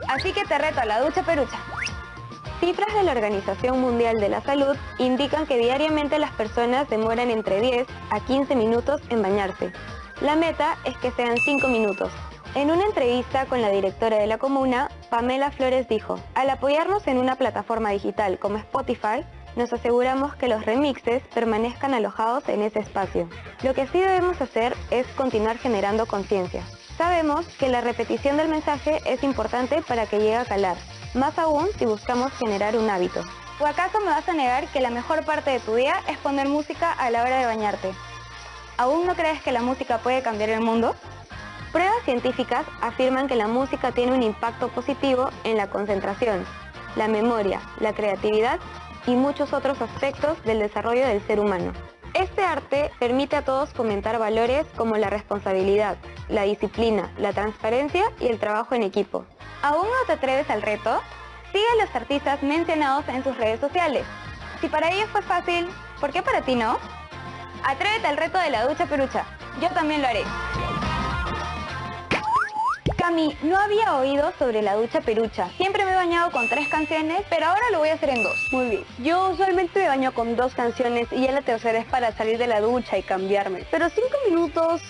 Así que te reto a la ducha perucha. Cifras de la Organización Mundial de la Salud indican que diariamente las personas demoran entre 10 a 15 minutos en bañarse. La meta es que sean 5 minutos. En una entrevista con la directora de la comuna, Pamela Flores dijo: al apoyarnos en una plataforma digital como Spotify, nos aseguramos que los remixes permanezcan alojados en ese espacio. Lo que sí debemos hacer es continuar generando conciencia. Sabemos que la repetición del mensaje es importante para que llegue a calar, más aún si buscamos generar un hábito. ¿O acaso me vas a negar que la mejor parte de tu día es poner música a la hora de bañarte? ¿Aún no crees que la música puede cambiar el mundo? Pruebas científicas afirman que la música tiene un impacto positivo en la concentración, la memoria, la creatividad y muchos otros aspectos del desarrollo del ser humano. Este arte permite a todos fomentar valores como la responsabilidad, la disciplina, la transparencia y el trabajo en equipo. ¿Aún no te atreves al reto? Sigue a los artistas mencionados en sus redes sociales. Si para ellos fue fácil, ¿por qué para ti no? Atrévete al reto de la ducha perucha. Yo también lo haré. Cami, no había oído sobre la ducha perucha. Siempre me he bañado con 3 canciones, pero ahora lo voy a hacer en 2. Muy bien. Yo usualmente me baño con 2 canciones y ya la tercera es para salir de la ducha y cambiarme. Pero 5 minutos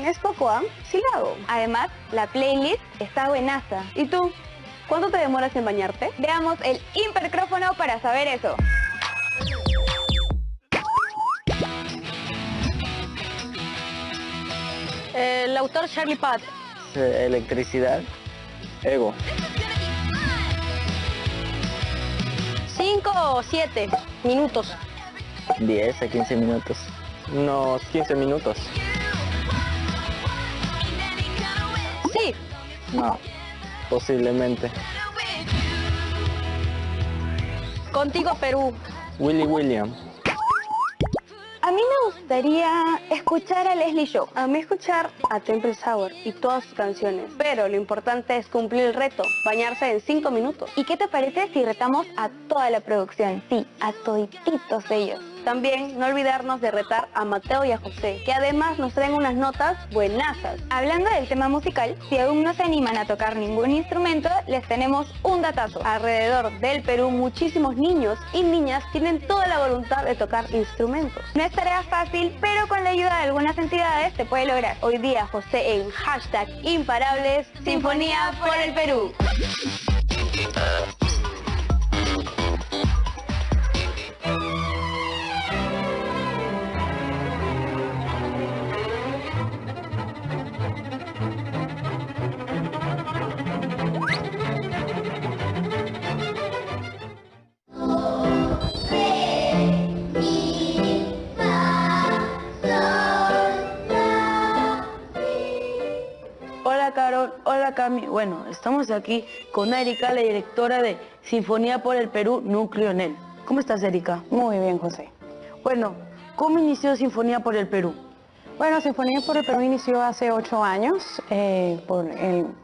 es poco, ¿ah? Sí lo hago. Además, la playlist está buenaza. ¿Y tú? ¿Cuánto te demoras en bañarte? Veamos el hipercrófono para saber eso. El autor Charlie Puth. Electricidad. Ego. 5 o 7 minutos. 10 a 15 minutos. Unos 15 minutos. Sí. No, posiblemente. Contigo Perú. Willy William. A mí me gustaría escuchar a Leslie Shaw. A mí escuchar a Temple Sour y todas sus canciones. Pero lo importante es cumplir el reto, bañarse en 5 minutos. ¿Y qué te parece si retamos a toda la producción? Sí, a todititos ellos. También no olvidarnos de retar a Mateo y a José, que además nos traen unas notas buenazas. Hablando del tema musical, si aún no se animan a tocar ningún instrumento, les tenemos un datazo. Alrededor del Perú, muchísimos niños y niñas tienen toda la voluntad de tocar instrumentos. No es tarea fácil, pero con la ayuda de algunas entidades se puede lograr. Hoy día, José en #imparables, Sinfonía por el Perú. Hola Carol, hola Cami. Bueno, estamos aquí con Erika, la directora de Sinfonía por el Perú, Núcleo NEL. ¿Cómo estás, Erika? Muy bien, José. Bueno, ¿cómo inició Sinfonía por el Perú? Bueno, Sinfonía por el Perú inició hace 8 años por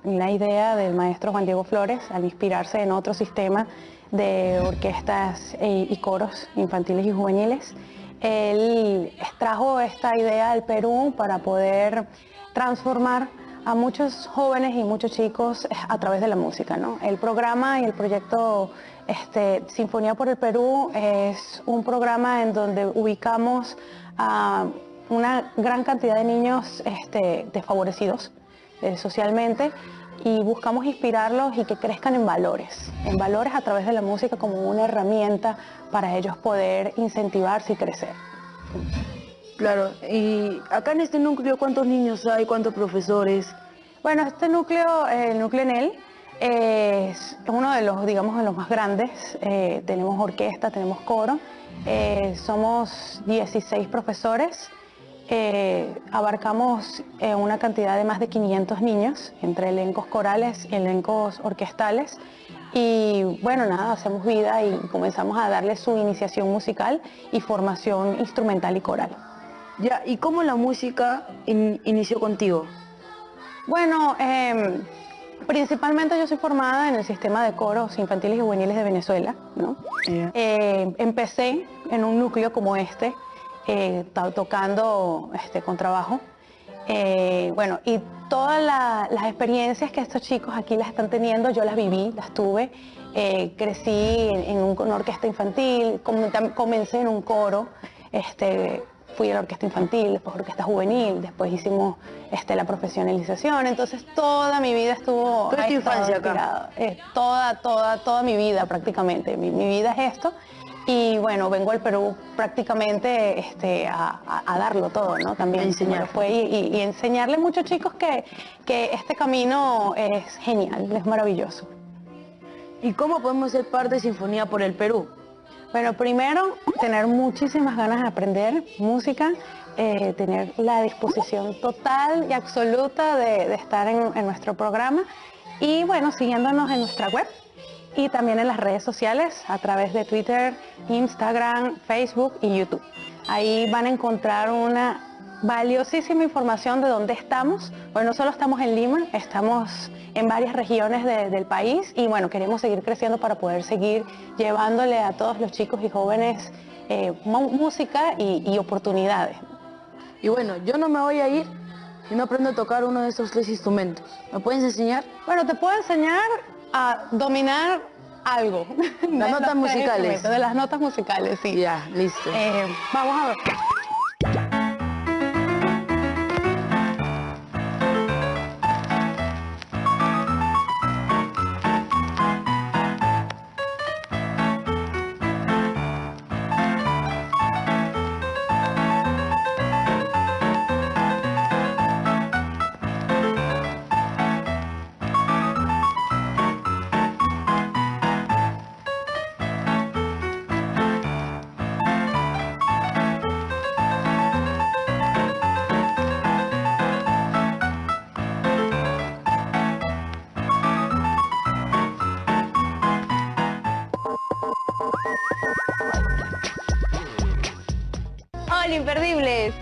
la idea del maestro Juan Diego Flores al inspirarse en otro sistema de orquestas y coros infantiles y juveniles. Él trajo esta idea al Perú para poder transformar a muchos jóvenes y muchos chicos a través de la música, ¿no? El programa y el proyecto Sinfonía por el Perú es un programa en donde ubicamos a una gran cantidad de niños desfavorecidos socialmente y buscamos inspirarlos y que crezcan en valores a través de la música como una herramienta para ellos poder incentivarse y crecer. Claro, y acá en este núcleo, ¿cuántos niños hay? ¿Cuántos profesores? Bueno, este núcleo, el núcleo NEL, es uno de los, digamos, de los más grandes. Tenemos orquesta, tenemos coro, somos 16 profesores, abarcamos una cantidad de más de 500 niños, entre elencos corales y elencos orquestales. Y bueno, nada, hacemos vida y comenzamos a darle su iniciación musical y formación instrumental y coral. Ya, ¿y cómo la música inició contigo? Bueno, principalmente yo soy formada en el sistema de coros infantiles y juveniles de Venezuela, ¿no? Empecé en un núcleo como tocando con trabajo. Bueno, y todas las experiencias que estos chicos aquí las están teniendo, yo las viví, las tuve. Crecí en una orquesta infantil, comencé en un coro, fui a la orquesta infantil, después orquesta juvenil, después hicimos la profesionalización, entonces toda mi vida estuvo... ¿Toda tu infancia acá? Toda mi vida prácticamente, mi vida es esto. Y bueno, vengo al Perú prácticamente a darlo todo, ¿no? También enseñar. Y enseñarle a muchos chicos que este camino es genial, es maravilloso. ¿Y cómo podemos ser parte de Sinfonía por el Perú? Bueno, primero, tener muchísimas ganas de aprender música, tener la disposición total y absoluta de estar en nuestro programa y bueno, siguiéndonos en nuestra web y también en las redes sociales a través de Twitter, Instagram, Facebook y YouTube. Ahí van a encontrar una valiosísima información de dónde estamos. Bueno, no solo estamos en Lima, estamos en varias regiones del país y bueno, queremos seguir creciendo para poder seguir llevándole a todos los chicos y jóvenes música y oportunidades. Y bueno, yo no me voy a ir si no aprendo a tocar uno de esos 3 instrumentos. ¿Me puedes enseñar? Bueno, te puedo enseñar a dominar algo. Las notas musicales. De las notas musicales, sí. Ya, listo. Vamos a ver. Hola imperdibles,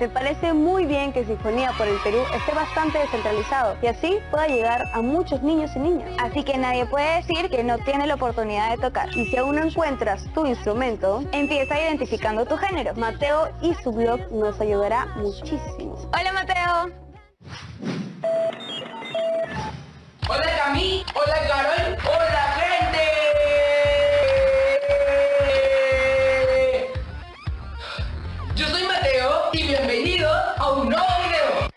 me parece muy bien que Sinfonía por el Perú esté bastante descentralizado y así pueda llegar a muchos niños y niñas. Así que nadie puede decir que no tiene la oportunidad de tocar. Y si aún no encuentras tu instrumento, Empieza identificando tu género. Mateo y su blog nos ayudará muchísimo. Hola Mateo. Hola Cami, hola Carol, hola gente. Yo soy Mateo y bienvenidos a un nuevo video.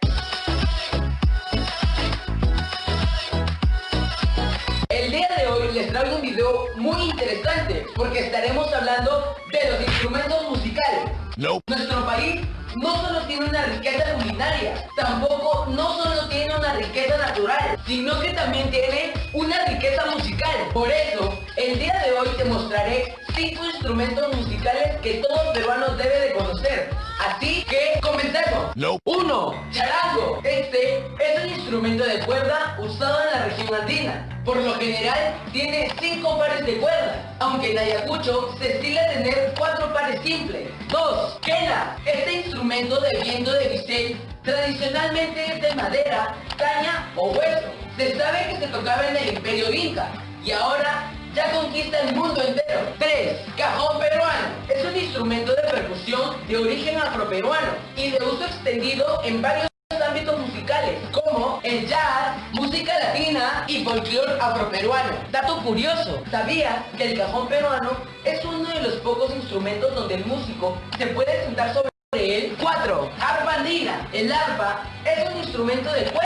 El día de hoy les traigo un video muy interesante porque estaremos hablando de los instrumentos musicales. Nuestro país no solo tiene una riqueza culinaria, tampoco no solo tiene una riqueza natural, sino que también tiene una riqueza musical. Por eso, el día de hoy te mostraré 5 instrumentos musicales que todo peruano debe de conocer. Así que comencemos. 1. Charango. Este es un instrumento de cuerda usado en la región andina. Por lo general tiene 5 pares de cuerdas, aunque en Ayacucho se estila tener 4 pares simples. 2. Quena. Este instrumento de viento de bisel tradicionalmente es de madera, caña o hueso. Se sabe que se tocaba en el Imperio Inca y ahora ya conquista el mundo entero. 3. Cajón peruano. Es un instrumento de percusión de origen afroperuano y de uso extendido en varios ámbitos musicales como el jazz, música latina y folclore afroperuano. Dato curioso, ¿sabías que el cajón peruano es uno de los pocos instrumentos donde el músico se puede sentar sobre él? 4. Arpa andina. El arpa es un instrumento de cuerda.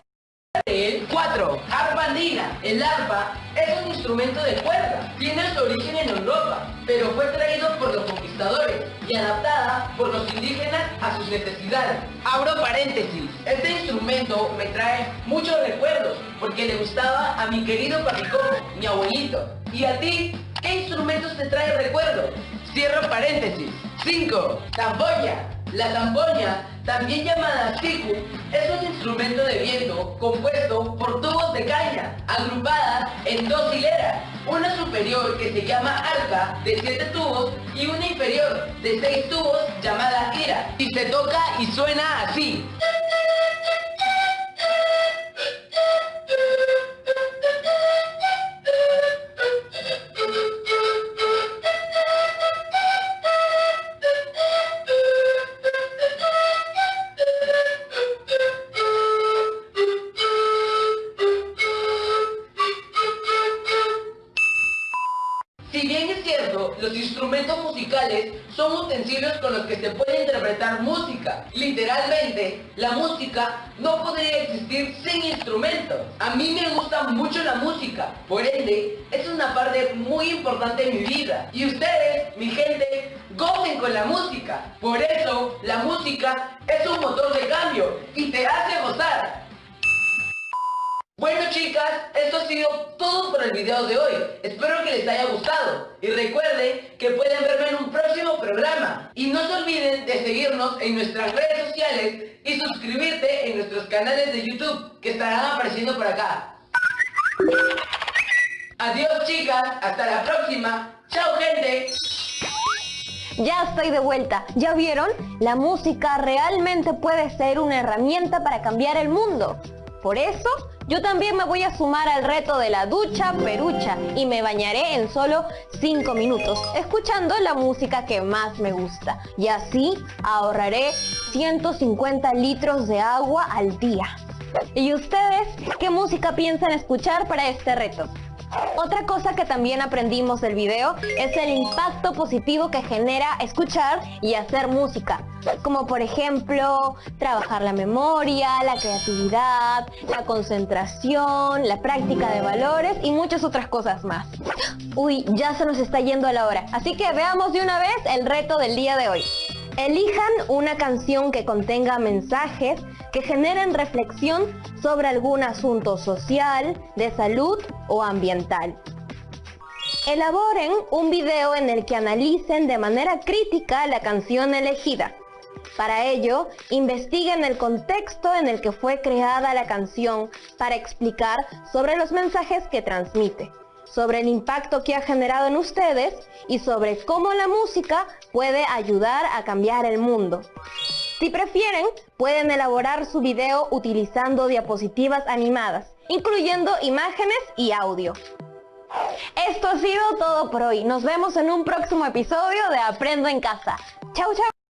4. Arpa andina. El arpa es un instrumento de cuerda. Tiene su origen en Europa, pero fue traído por los conquistadores y adaptada por los indígenas a sus necesidades. Abro paréntesis. Este instrumento me trae muchos recuerdos porque le gustaba a mi querido papicoco, mi abuelito. ¿Y a ti? ¿Qué instrumentos te trae recuerdos? Cierro paréntesis. 5. Zampoña. La zampoña, también llamada siku, es un instrumento de viento compuesto por tubos de caña, agrupadas en 2 hileras, una superior que se llama arca de 7 tubos y una inferior de 6 tubos llamada ira, y se toca y suena así. Si bien es cierto, los instrumentos musicales son utensilios con los que se puede interpretar música. Literalmente, la música no podría existir sin instrumentos. A mí me gusta mucho la música, por ende, es una parte muy importante de mi vida. Y ustedes, mi gente, gocen con la música. Por eso, la música es un motor de cambio y te hace gozar. Bueno chicas, esto ha sido todo por el video de hoy. Espero que les haya gustado. Y recuerden que pueden verme en un próximo programa. Y no se olviden de seguirnos en nuestras redes sociales y suscribirte en nuestros canales de YouTube que estarán apareciendo por acá. Adiós chicas, hasta la próxima. Chao gente. Ya estoy de vuelta. ¿Ya vieron? La música realmente puede ser una herramienta para cambiar el mundo. Por eso, yo también me voy a sumar al reto de la ducha perucha y me bañaré en solo 5 minutos, escuchando la música que más me gusta. Y así ahorraré 150 litros de agua al día. ¿Y ustedes qué música piensan escuchar para este reto? Otra cosa que también aprendimos del video es el impacto positivo que genera escuchar y hacer música, como por ejemplo trabajar la memoria, la creatividad, la concentración, la práctica de valores y muchas otras cosas más. Uy, ya se nos está yendo la hora, así que veamos de una vez el reto del día de hoy. Elijan una canción que contenga mensajes que generen reflexión sobre algún asunto social, de salud o ambiental. Elaboren un video en el que analicen de manera crítica la canción elegida. Para ello, investiguen el contexto en el que fue creada la canción para explicar sobre los mensajes que transmite, sobre el impacto que ha generado en ustedes y sobre cómo la música puede ayudar a cambiar el mundo. Si prefieren, pueden elaborar su video utilizando diapositivas animadas, incluyendo imágenes y audio. Esto ha sido todo por hoy. Nos vemos en un próximo episodio de Aprendo en Casa. Chau, chau.